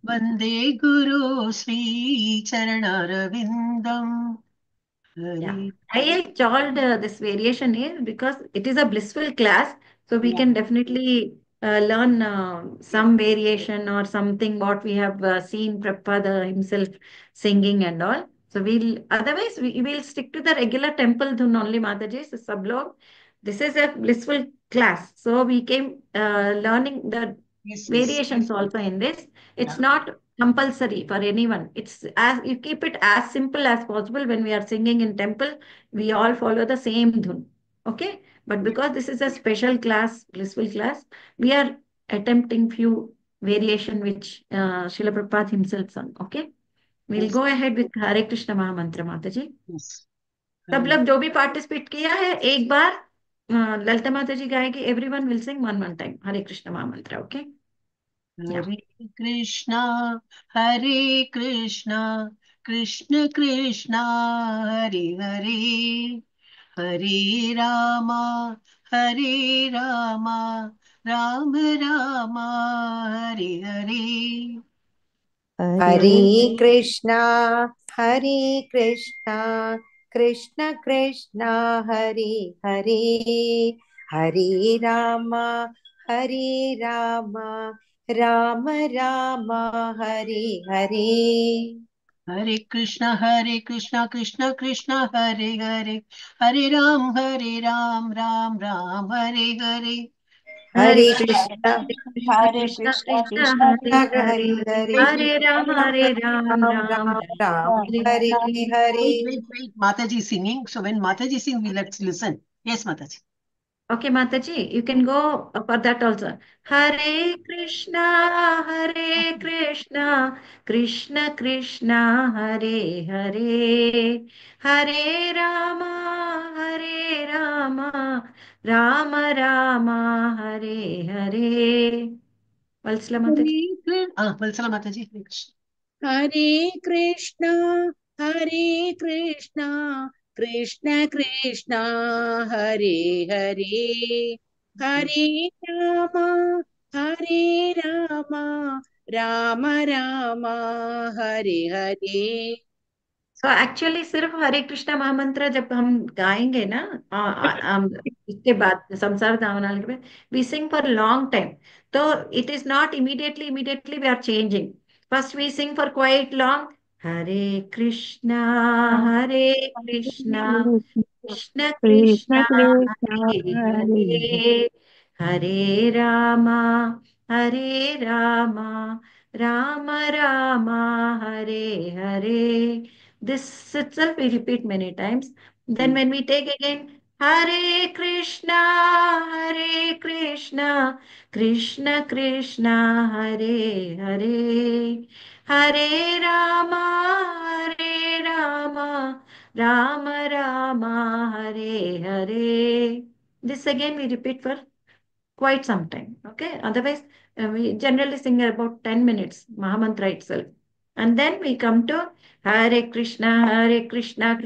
वन्दे गुरो श्रीचरणारविन्दम्. Yeah. I told this variation is because it is a blissful class, so we can definitely learn some variation or something what we have seen Prabhupada himself singing and all. So otherwise we will stick to the regular temple dhun only, Mataji, so sublog. This is a blissful class, so we came learning the variations also in this. It's not compulsory for anyone. It's as you keep it as simple as possible. When we are singing in temple, we all follow the same dhun. Okay, but because this is a special class, blissful class, we are attempting few variation which Srila Prabhupada himself sung. Okay, we'll go ahead with Hare Krishna Mahamantra, Mataji. सब लोग जो भी participate किया है एक बार ललिता माता जी गाएगी. Everyone will sing one time हरे कृष्ण महामंत्र. ओके. हरे कृष्णा कृष्ण कृष्णा हरे हरे हरे रामा राम राम हरे हरे. हरे Krishna Krishna Krishna Hare Hare Hare Ram Ram Ram Hare Hare Hare Krishna Krishna Krishna Hare Hare, Hare Ram Ram Hare Hare. हरे Hare Krishna Krishna Krishna Krishna Krishna Hare Krishna हरे Hare, हरे Hare Hare Ram Ram Ram Ram Ram Hare Hare Hare Wait. Mataji is singing. So when Mataji sings, let's listen. Yes, Mataji. Okay, Mataji, you can go for that also. Hare Krishna, Krishna Krishna, Hare Hare, Hare Rama, Rama Rama, Hare Hare. Valsala Mataji. Valsala Mataji. Hare Krishna. हरे कृष्ण कृष्ण कृष्ण हरे हरे हरे राम राम राम हरे हरे. तो actually सिर्फ हरे कृष्णा महामंत्र जब हम गाएंगे ना इसके बाद संसार दामनाल के बाद we sing for long time. तो it is not immediately we are changing. First we sing for quite long. Hare Krishna Krishna Krishna Krishna Krishna Hare Hare Hare, हरे Rama Ram Ram Hare Hare. This itself we repeat many times. Then when we take again Hare Krishna, Krishna Krishna, Hare Hare, Hare Rama, Rama Rama, Hare Hare. This again we repeat for quite some time. Okay. Otherwise, we generally sing about 10 minutes, Mahamantra itself. And then we come to Hare Krishna, Krishna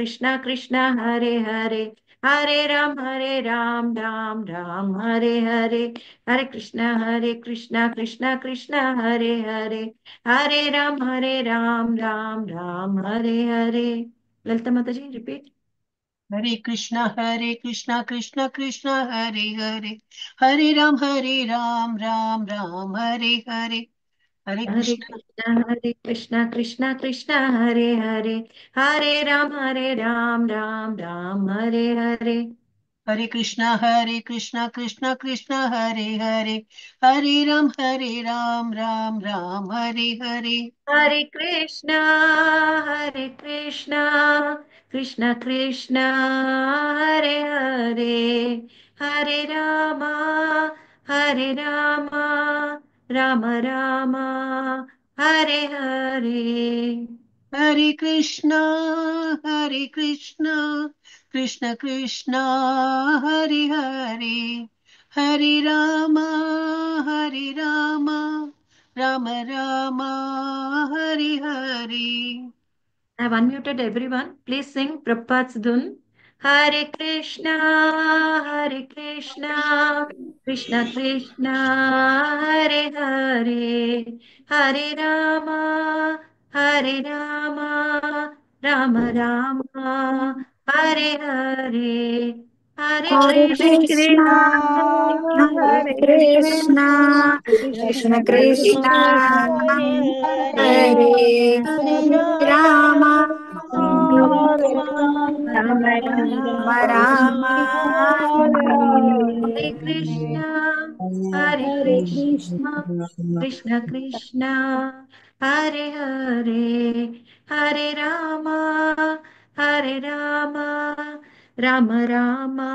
Krishna, Hare Hare. Hare Ram, Ram, Hare Hare. Hare Krishna, Krishna Krishna, Hare Hare. Hare Ram, Ram, Hare Hare. Lalita Mataji, repeat. Hare Krishna Krishna Krishna Hare Hare, Hare Ram Ram Hare Hare. Hare Krishna. Krishna, Krishna Krishna, Hare Hare, Hare Ram, Ram, Hare Hare. Hare Krishna Krishna Krishna Hare Hare, Hare Ram Ram Hare Hare. Hare Krishna, Krishna Krishna, Hare Hare, Hare Rama, Rama Rama, Hare Hare. Hare Krishna Krishna Krishna, Hare Hare, Hare Rama, Rama Rama, Hare Hare. I have unmuted everyone. Please sing Prabhupada's Dhun. Hare Krishna, Krishna Krishna, Hare Hare, Hare Rama, Rama Rama, Hare Hare, Hare हरे Hare Krishna, Krishna Krishna, हरे Hare हरे Krishna Krishna, Krishna Krishna Krishna Krishna Krishna Krishna, Hare Hare Hare Hare Hare Ram Ram Ram Ram Ram Hare हरे Krishna, Hare Krishna, Krishna Krishna, Hare Hare, Hare Rama, Rama Rama,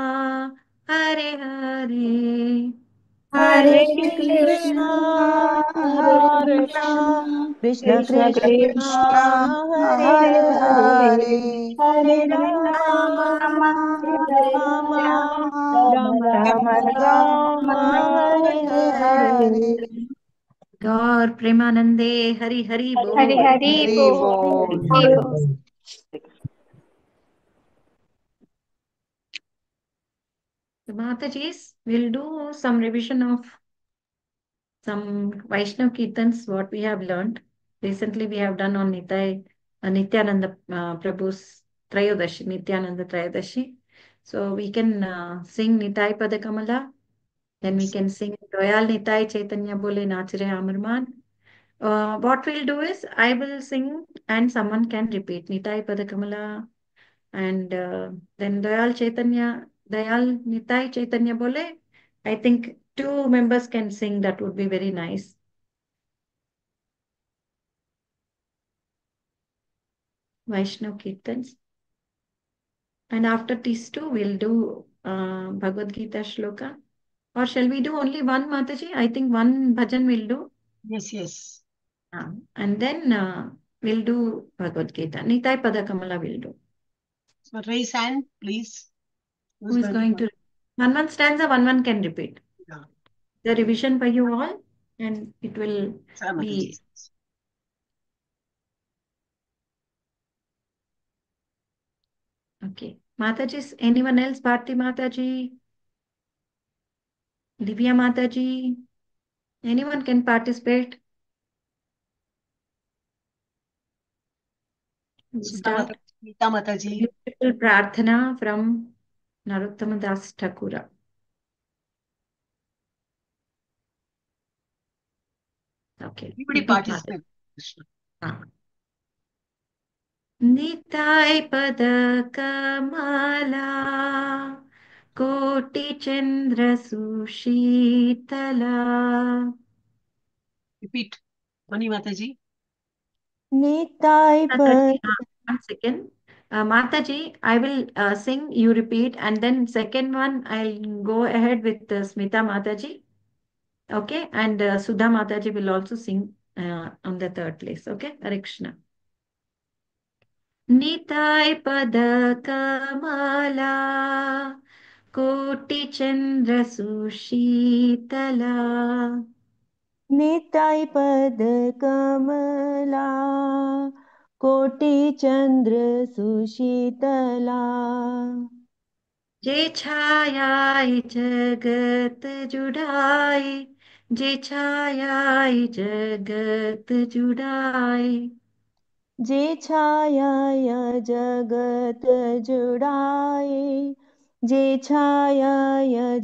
Hare Hare. Hare Hare Krishna, Krishna Hare हरे Ram Krishna, Krishna Krishna Krishna Krishna Krishna Hare Hare Hare Hare Hare Ram Ram Hare Ram Rama, Ram Ram Ram Ram Ram Hare Hare Hare Hare गौर प्रेमानंदे हरि हरि हरि बोल. हरि बोल So, Mataji's, we'll do some revision of some Vaishnav Kirtans, what we have learned. Recently, we have done on Nityananda Prabhu's Nityananda Trayadashi. So we can sing Nitai Padakamala. Then we can sing Royal Nitai Chaitanya Bole Nach Rahe Amarman. What we'll do is I will sing and someone can repeat Nitai Padakamala and then Dayal Nitai Chaitanya Bole. I think two members can sing. That would be very nice. Vaishnav Kirtans. And after these two, we'll do Bhagavad Gita Shloka. Or shall we do only one, Mataji? I think one bhajan we'll do. Yes, yes. And then we'll do Bhagavad Gita. Nitai Padakamala will do. So raise hand, please. Who is going to? One stanza, one can repeat. Yeah. The revision by you all, and it will be. Okay. Mataji, anyone else? Bharti Mataji? Divya Mataji? Anyone can participate? Start. Meeta Mataji. Beautiful Prarthana from Narottama Das Thakura. Okay. Everybody participate. Nitai Pada Kamala Koti Chandra Sushitala. Repeat. Mani Mataji. Nitai Pada. One second. Mataji, I will sing, you repeat, and then second one, I'll go ahead with Smita Mataji. Okay, and Sudha Mataji will also sing on the third place. Okay, Hare Krishna. Nitai Pada Kamala Koti Chandra Sushitala. Nitai Pada Kamala Koti Chandra Sushitala. जे छायाई जगत जुड़ाई, जे छायाई जगत जुड़ाई, जे छाया जगत जुड़ाए, जे छाया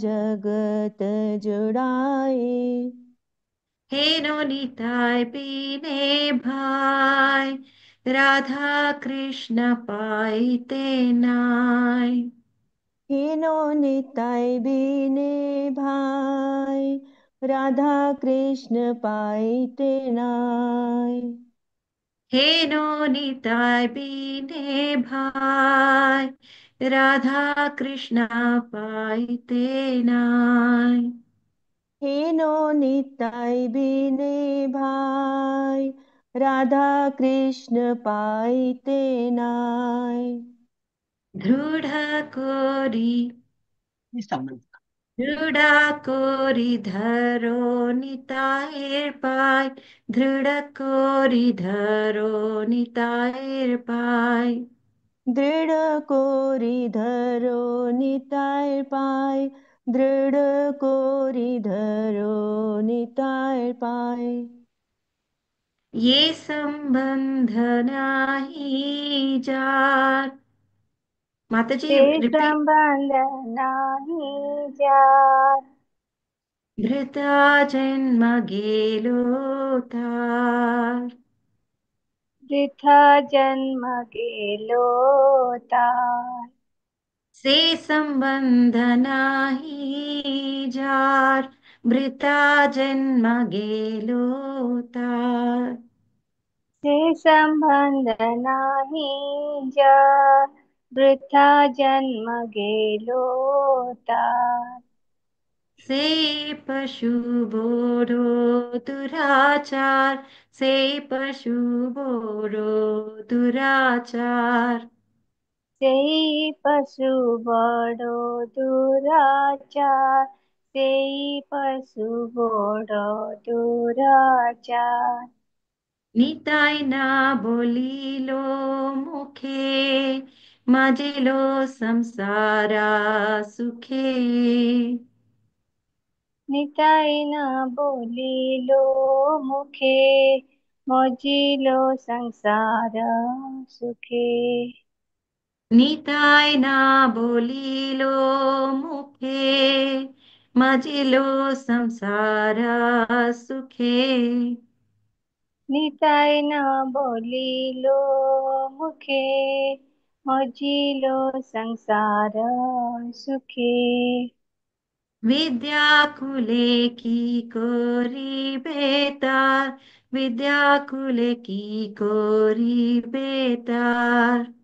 जगत जुड़ाए। हे नो निताय पीने भाई, राधा कृष्ण पाईते नाय। हेनो निताय बीने भाई, राधा कृष्ण पाईते नाय। हे नो निताय बीने भाई, राधा कृष्ण पाईते नाय। हेनो निताय बीने भाई, राधा कृष्ण पाईते नाय। दृढ़ कोरी दृढ़ कोरी धरो नितायर पाय, दृढ़ कोरी धरो नितायर पाय। दृढ़ कोरी धरो निताय पाय, दृढ़ कोरी धरो निताय पाय। ये संबंध नाही जार। माताजी ते रिपीट। संबंध नाही जार, धृता जन्म गेलो तार। वृथा जन्म गेलो तार। से संबंध नाही जार, वृथा जन्म गेलो तार। ते संबंध नाही जार, वृथा जन्म गेलो तार। से पशु बोरो दुराचार, से पशु बोरो दुराचार। सेई पशु बड़ो दुराचार, सेई पशु बड़ो दुराचार। निताय ना बोलिलो मुखे, मजिलो संसारा सुखे। निताय न बोलिलो मुखे, मजिलो संसार सुखे। निताय ना बोलिलो मुखे, मजिलो संसार सुखे। निताय न बोलिलो मुखे, मजिलो संसार सुखे। विद्याकुले की कोरी बेतार, विद्याकुले की कोरी बेतार।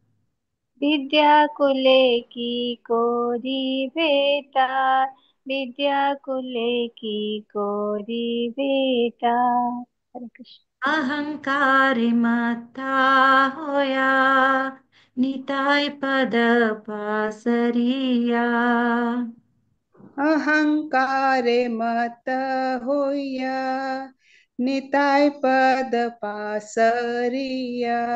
विद्याकुले की कोरी बेतार, विद्याकुले की कोरी बेतार। हरे कृष्ण। अहंकार मत्था होया, निताय पद पासरिया। अहंकारे मत होया, निताय पद पासरिया।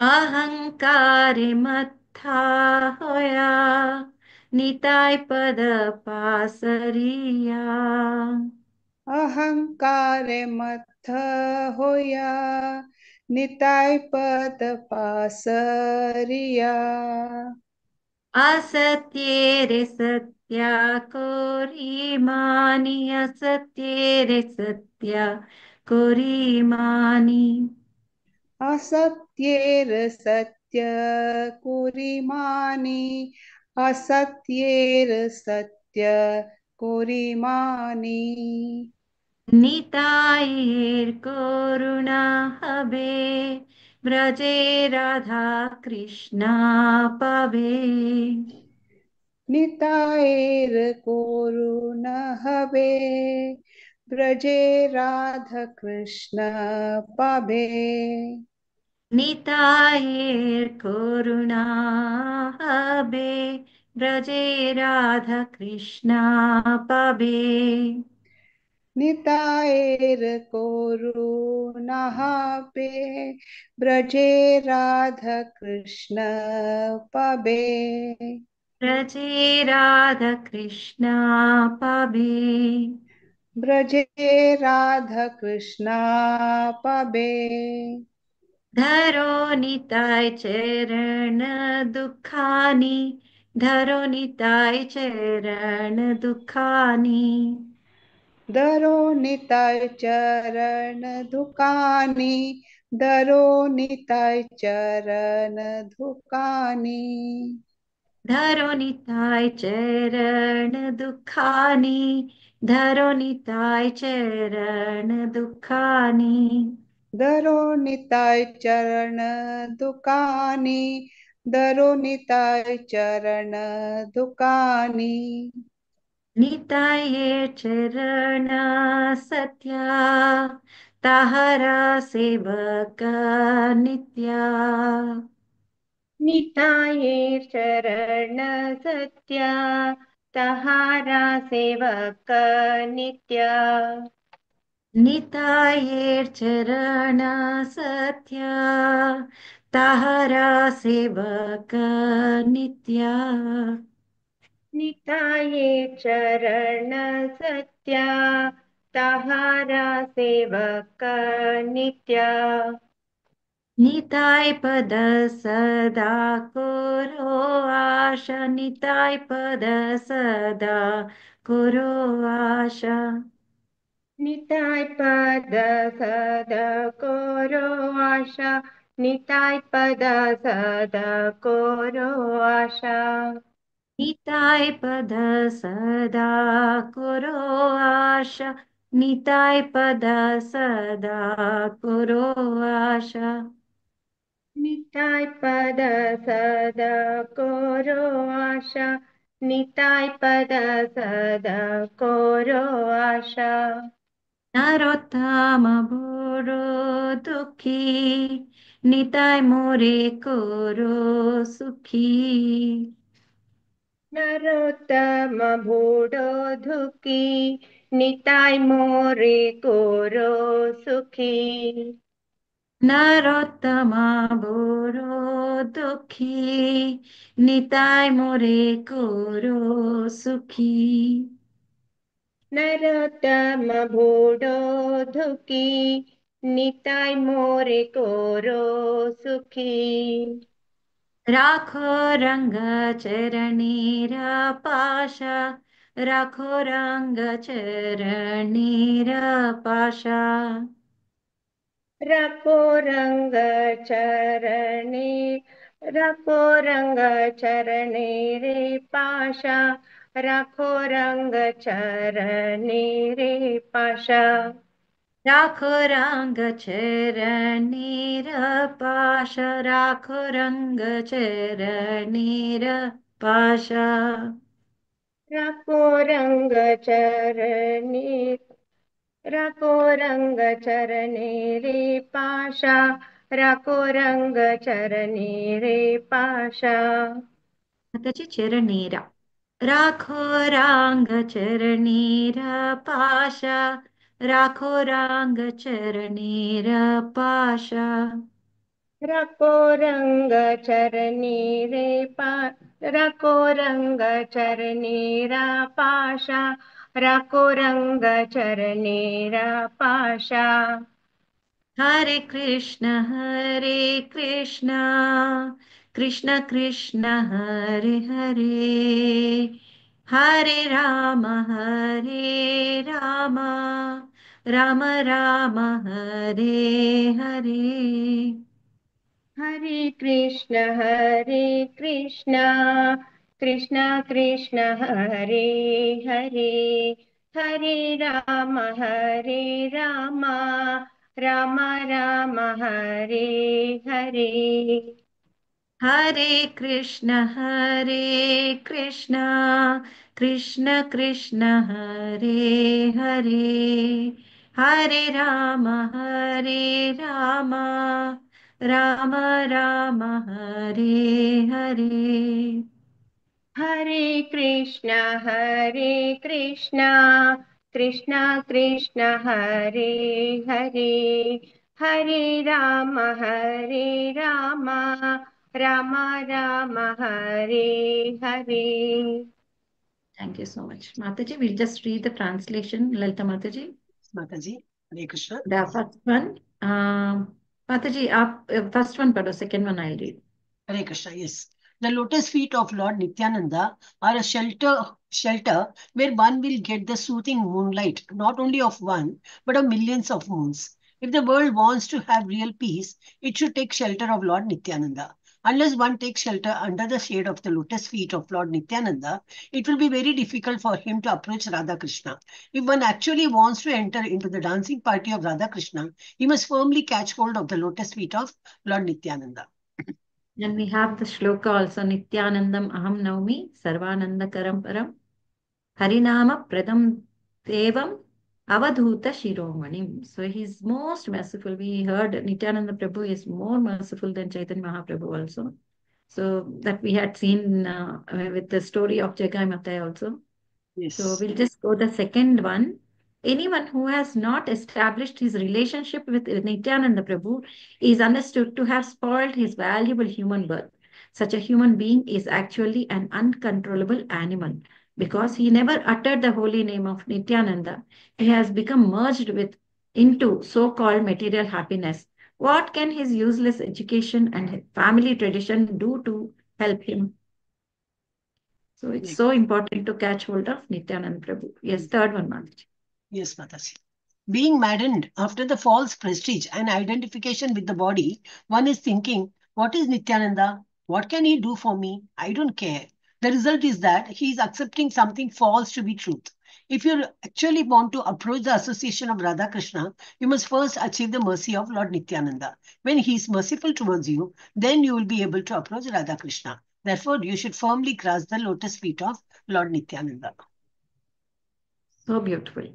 अहंकार मत्था होया, निताय पद पासरिया। अहंकारे मत होया, निताय पद पासरिया। असत्य रे सत्या कोरी मानी, असत्य रे सत्या कोरी मानी। असत्येर सत्य कुरिमानि, असत्येर सत्य कुरिमानि। नितायेर करुणा हबे, ब्रजे राधा कृष्णा पावे। नितायेर कोरुण हवे, ब्रजे राधा कृष्ण पावे। नितायेर करुणा हबे, ब्रजे राधा कृष्णा पावे। नितायेर कोरुण हवे, ब्रजे राधा कृष्ण पावे। ब्रजे राधा कृष्णा पावे। ब्रजे राधा कृष्णा पावे। धरो निताय चरण दुखानी, धरो निताय चरण दुखानी। दरो निताय चरण दुकानी, दरो निताय चरण दुकानी। धरो निताय चरण दुखानी, धरो निताय चरण दुखानी। दरो निताय चरण दुकानी, दरो निताय चरण दुकानी। निताये चरण सत्या, ताहरा सेवक नित्या। निताये चरण सत्या, तहारा सेवक नित्या। निताये चरण सत्या, ताहरा सेवक नित्या। निताये चरण सत्या, तहारा सेवक नित्या। निताय पद सदा करो आशा, निताय पद सदा करो आशा। निताय पद सद करो आशा, निताय पद सद करो आशा। निताय पद सदा करो आशा, निताय पद सदा करो आशा। निताय पद सद करो आशा, निताय पद सद करो आशा। नरोत्तम बड़ो दुखी, निताय मोरे करो सुखी। नरोत्तम बूढ़ो दुखी, निताय मोरे कोरो सुखी। नरोत्तम बड़ो दुखी, निताय मोरे करो सुखी। नरोत्तम बूढ़ो दुखी, निताय मोरे कोरो सुखी। राखो रंग चरणीर पाशा, राखो रंग चरणेर पाशा रखो रंग चरणे रखो रंग चरणे रे पाशा रखो रंग चरणे रे पाशा राखो रंग चरणेर पाशा राखो रंग चरणेर पाशा रखो रंग चरणे रखो रंग चरणे रे पाशा रखो रंग चरणे रे पाशा त्याची चरणेरा राखो रांग चरणेरा पाशा राखो रांग चरणेरा पाशा रखो रंग चरणी रे पा रखो रंग चरणी रा पाशा रखो रंग चरणी रा पाशा हरे Krishna Krishna Krishna Hare Hare Hare Ram Ram Ram Hare Hare Hare Krishna Krishna Krishna Hare Hare Hare Ram Ram Ram Hare Hare Hare Krishna Krishna Krishna Hare Hare Hare Ram Ram Ram Hare Hare Hare Krishna Krishna Krishna Hare Hare Hare Ram Ram Ram Hare Hare Thank you so much. Mataji, we'll just read the translation. Lalita Mataji. Mataji, Hare Krishna. The first one. Mataji, first one, but the second one I'll read. Hare Krishna, yes. The lotus feet of Lord Nityananda are a shelter where one will get the soothing moonlight, not only of one, but of millions of moons. If the world wants to have real peace, it should take shelter of Lord Nityananda. Unless one takes shelter under the shade of the lotus feet of Lord Nityananda, it will be very difficult for him to approach Radha Krishna. If one actually wants to enter into the dancing party of Radha Krishna, he must firmly catch hold of the lotus feet of Lord Nityananda. And we have the shloka also. Nityanandam aham naumi sarvananda karam param harinama pradam devam avadhuta shiromanim. So he's most merciful. We heard Nityananda Prabhu is more merciful than Chaitanya Mahaprabhu also. So that we had seen with the story of Jagai Matai also. So Yes. we'll just go the second one. Anyone who has not established his relationship with Nityananda Prabhu is understood to have spoiled his valuable human birth. Such a human being is actually an uncontrollable animal because he never uttered the holy name of Nityananda. He has become merged with into so-called material happiness. What can his useless education and family tradition do to help him? So it's Yes. so important to catch hold of Nityanand Prabhu. Yes, third one, Mataji. Yes, Mataji. Being maddened after the false prestige and identification with the body, one is thinking, what is Nityananda? What can he do for me? I don't care. The result is that he is accepting something false to be truth. If you actually want to approach the association of Radha Krishna, you must first achieve the mercy of Lord Nityananda. When he is merciful towards you, then you will be able to approach Radha Krishna. Therefore, you should firmly grasp the lotus feet of Lord Nityananda. So beautiful.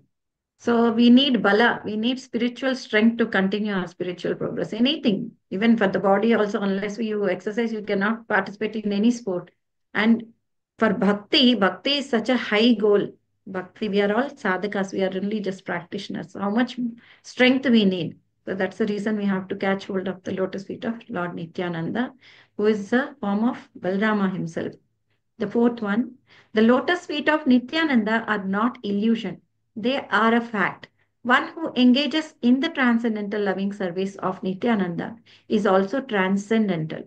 So we need bala, we need spiritual strength to continue our spiritual progress. Anything, even for the body also, unless you exercise, you cannot participate in any sport. And for bhakti, bhakti is such a high goal. Bhakti, we are all sadhakas, we are really just practitioners. How much strength we need. So that's the reason we have to catch hold of the lotus feet of Lord Nityananda, who is a form of Balrama himself. The fourth one, the lotus feet of Nityananda are not illusion. They are a fact. One who engages in the transcendental loving service of Nityananda is also transcendental.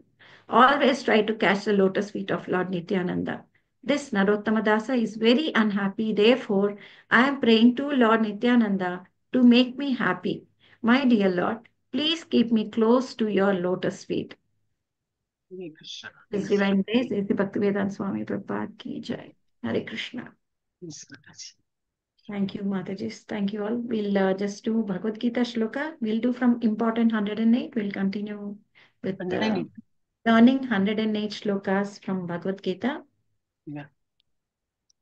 Always try to catch the lotus feet of Lord Nityananda. This Narottama Dasa is very unhappy. Therefore, I am praying to Lord Nityananda to make me happy. My dear Lord, please keep me close to your lotus feet. Hare Krishna. His Divine Grace is the Bhaktivedanta Swami Prabhupada ki jai. Hare Krishna. Yes, Mataji. Thank you, Mataji. Thank you all. We'll just do Bhagavad Gita shloka. We'll do from important 108. We'll continue with 108. learning 108 shlokas from Bhagavad Gita. Yeah.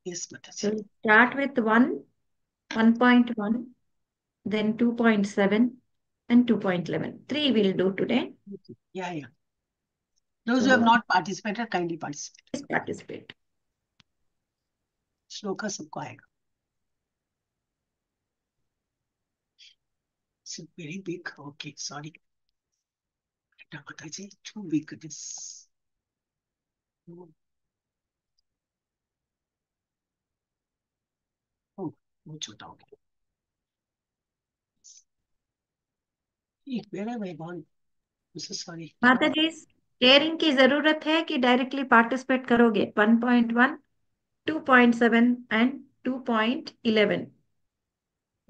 Yes, Mataji. So we'll start with 1.1, then 2.7 and 2.11. 3 we'll do today. Yeah, yeah. Those who have not participated, kindly participate. Please participate. श्लोका सबको आएगा. It's very big. Okay, sorry. Mataji, too big this. Oh, वो छोटा हो गया. Where have I gone? I'm so sorry. माताजी, sharing की जरूरत है कि directly participate करोगे? 1.1, 2.7 एंड 2.11.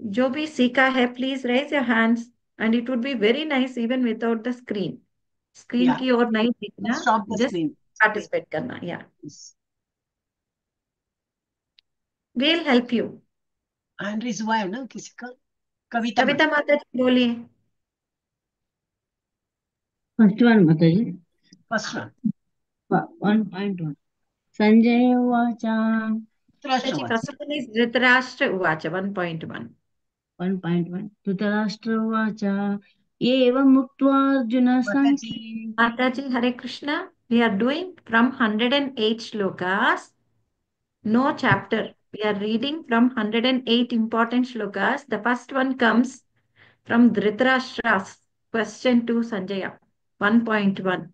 जो भी सीखा है, please raise your hands and it would be very nice even without the screen. Screen Yeah. की ओर नहीं देखना, Stop the just screen. Participate करना. या Yes. Will help you. Hand raise हुआ है ना किसी का? कविता कविता माताजी बोलिए. First one, Mataji. फर्स्ट वन. 1.1. Sanjay Uvacha. माताजी फर्स्ट वन इज धृतराष्ट्र उवाच 1.1. 1.1. Dhritarashtra Uvacha. Evam Muktva Arjuna Sankhi. Mataji, Hare Krishna. We are doing from 108 shlokas. No chapter. We are reading from 108 important shlokas. The first one comes from Dhritarashtra's question to Sanjaya. 1.1.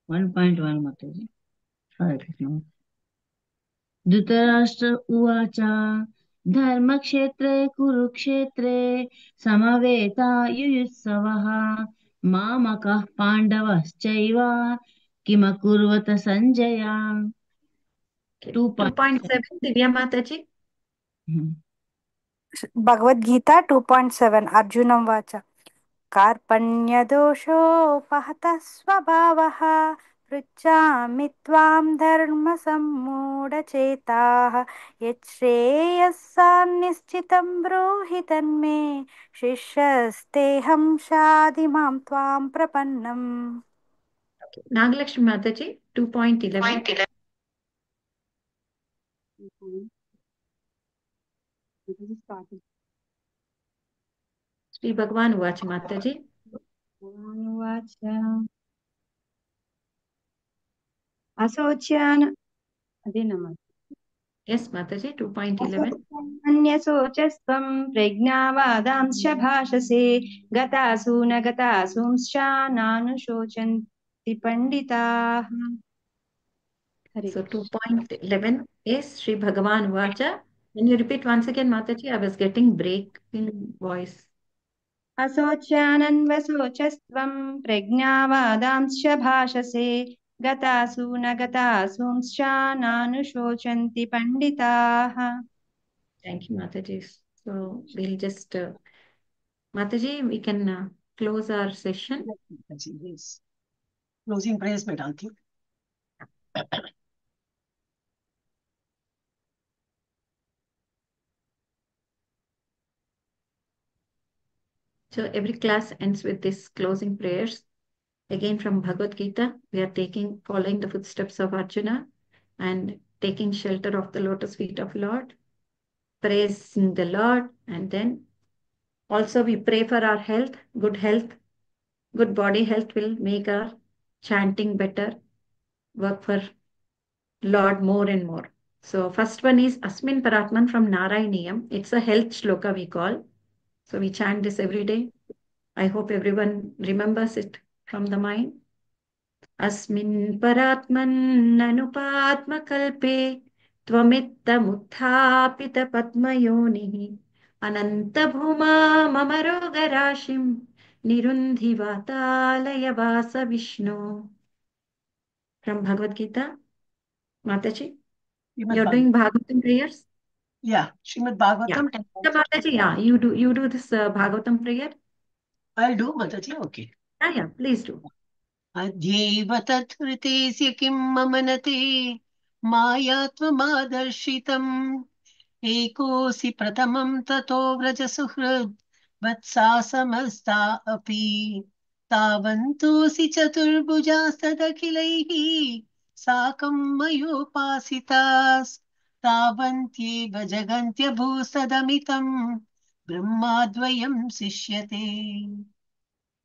1.1, Mataji. Hare Krishna. Dhritarashtra Uvacha. Dharmakshetre Kurukshetre Samaveta Yuyutsavaha Mamakah Pandavaschaiva Kimakurvata Sanjaya. 2.7. Divya Mataji. Bhagavad Gita 2.7 अर्जुनं वाच कार्पण्यदोषोपहतः स्वभावः पृच्छामि त्वां धर्मसम्मूढचेताः यच्छ्रेयस्सान्निश्चितं ब्रूहि तन्मे शिष्यस्तेऽहं शाधिमां त्वां प्रपन्नम्. Nagalakshmi Mataji. 2.11. Sri Bhagwan Uvacha Mataji. उवाच असोच्यान अधीनम् Yes, Mataji. 2.11. अन्यशोचस्त्वं प्रज्ञावादांश्च भाषसे गतासु न गतासूंश्च नानुशोचन्ति पंडिताः. So 2.11 is Sri Bhagavan Uvacha. Can you repeat once again, Mataji? I was getting breaking voice. असोच्यानन्वशोचस्त्वं प्रज्ञावादांश्च भाषसे गतासु न गतासूंश्च नानुशोचन्ति पंडिताः. Thank you, Mataji. So we'll just, Mataji, we can close our session. Yes. Closing prayers में डालती हूँ. So every class ends with this closing prayers. Again from Bhagavad Gita, we are following the footsteps of Arjuna and taking shelter of the lotus feet of Lord, praising the Lord, and then also we pray for our health, good health. Good body health will make our chanting better, work for Lord more and more. So first one is Asmin Paratman from Narayaniyam. It's a health shloka we call. So we chant this every day. I hope everyone remembers it from the mind. Asmin Paratman Nanupadmakalpe Tvamittamuthapita Padmayonihi Ananta Bhuma Mamarogarashim Nirundhi Vatalaya Vasa Vishnu. From Bhagavad Gita. Mataji, Srimad you're doing Bhagavatam prayers? Yeah, Srimad Yeah. Bhagavatam. So, Mataji, yeah, you do this Bhagavatam prayer? I'll do, Mataji. Okay. Yeah, please do. अद्यैव तत्कृतेस्य किं ममनते मायात्वमादर्शितम् एकोऽसि प्रथमं ततो व्रज सुहृद् वत्सा समस्ता अपि तावन्तोऽसि चतुर्भुजास्तदखिलैः साकं मयोपासितास्तावन्त्येव जगन्त्यभूस्तदमितं ब्रह्माद्वयं शिष्यते.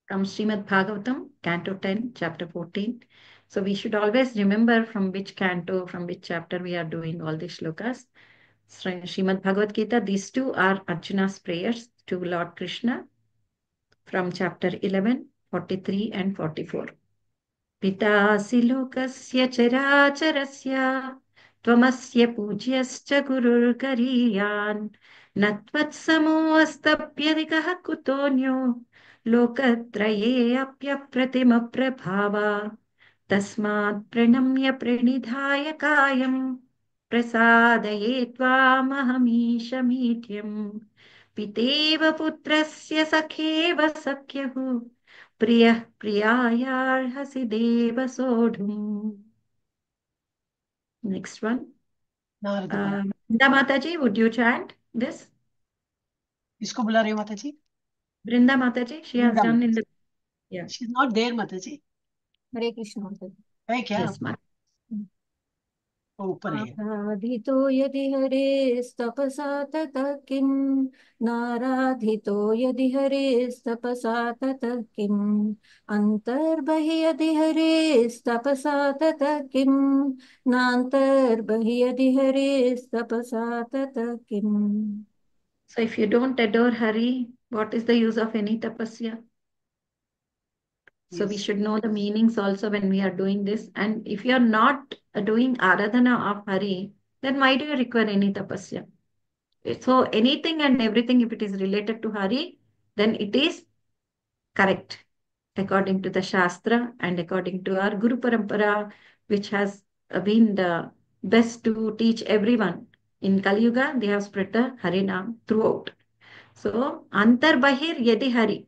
From Srimad Bhagavatam, Canto 10, Chapter 14. So we should always remember from which canto, from which chapter we are doing all these shlokas. Srimad Bhagavad Gita, these two are Arjuna's prayers to Lord Krishna from chapter 11, 43 and 44. Pitasi lokasya characharasya tvamasya pujyascha gurur gariyan natvatsamo astapyadikah kutonyo लोकत्रये अप्यप्रतिमप्रभावा तस्मात् प्रणम्य प्रणिधाय कायं प्रसादये त्वामहमीशमीड्यम् पितेव पुत्रस्य सखेव सख्युः प्रियः प्रियायार्हसि देव सोढुम्. Next one. Vrinda Mataji, would you chant this? Kisko bula rahe ho, Mataji? Vrinda Mataji, she has done in the... Yeah. She's not there, Mataji. Hare Krishna Mataji. है क्या? Yes, Mataji. ऊपर है. आराधितो यदि हरेस्तपसा ततः किं नाराधितो यदि हरेस्तपसा ततः किम् अन्तर्बहि यदि हरेस्तपसा ततः किम् नान्तर्बहि यदि हरेस्तपसा ततः किम्. So if you don't adore Hari, what is the use of any tapasya? So we should know the meanings also when we are doing this. And if you are not doing Aradhana of Hari, then why do you require any tapasya? So anything and everything, if it is related to Hari, then it is correct according to the Shastra and according to our Guru Parampara, which has been the best to teach everyone. In Kali Yuga, they have spread the Harinam throughout. So, Antar Bahir Yadi Hari.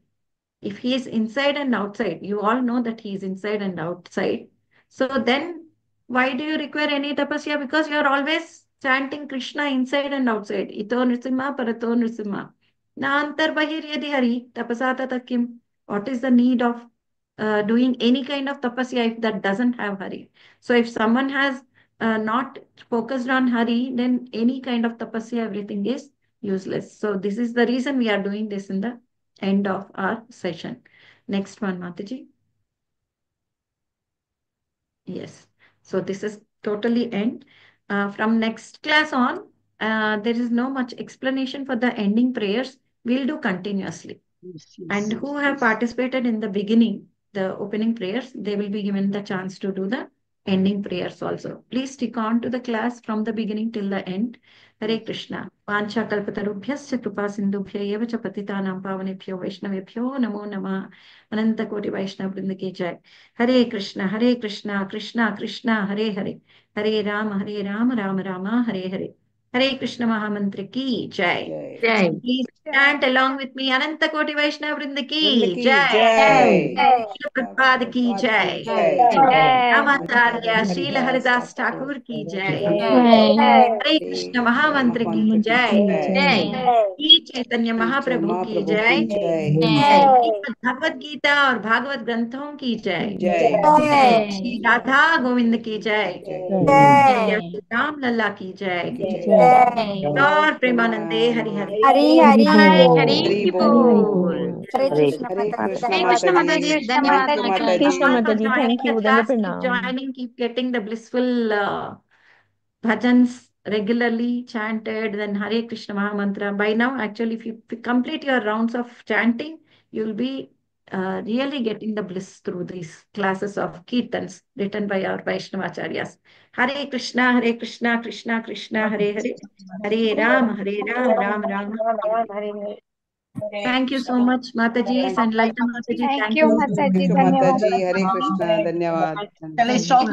If he is inside and outside, you all know that he is inside and outside. So then, why do you require any tapasya? Because you are always chanting Krishna inside and outside. Ito Nrisimha, Parato Nrisimha. Na Antar Bahir Yadi Hari, tapasata takim. What is the need of doing any kind of tapasya if that doesn't have Hari? So if someone has not focused on Hari, then any kind of tapasya, everything is useless. So this is the reason we are doing this in the end of our session. Next one, Mataji. Yes. So this is totally end. From next class on, there is no much explanation for the ending prayers. We'll do continuously. And who have participated in the beginning, the opening prayers, they will be given the chance to do the ending prayers also. Please stick on to the class from the beginning till the end. Hare Krishna. Vancha kalpatarubhyasya kripa sindubhya eva cha patitanam pavanebhyo vaishnavebhyo namo namah. Ananta koti Vaishnav Vrinda ki jai. Hare Krishna, Krishna Krishna, Hare Hare. Hare Rama, Rama Rama, Hare Hare. Hare Krishna Mahamantra ki jai. Jai. Please chant along with me. Ananta koti Vaishnav Vrinda ki jai. Prabhupada ki jai. Ramacharya Srila Haridas Thakur ki jai. Hare Krishna Mahamantra ki jai. Shri Chaitanya Mahaprabhu की जय. भगवद गीता और भागवत ग्रंथों की जय. श्री राधा गोविंद की जय. श्री राम लल्ला की जय. और प्रेमानंदे हरि हरि. हरि बोल. हरे कृष्ण माताजी. धन्यवाद. Krishna Mataji, thank you. Keep joining, keep getting the blissful bhajans regularly chanted, then Hare Krishna Mahamantra. By now, actually, if you complete your rounds of chanting, you'll be really getting the bliss through these classes of Kirtans written by our Vaishnavacharyas. Hare Krishna, Krishna Krishna, Hare Hare. Hare Ram, Ram Ram. Thank you so much, Mataji and Laita Mataji. Thank you, Mataji. Hare Krishna. Dhanyavad. Shall I stop?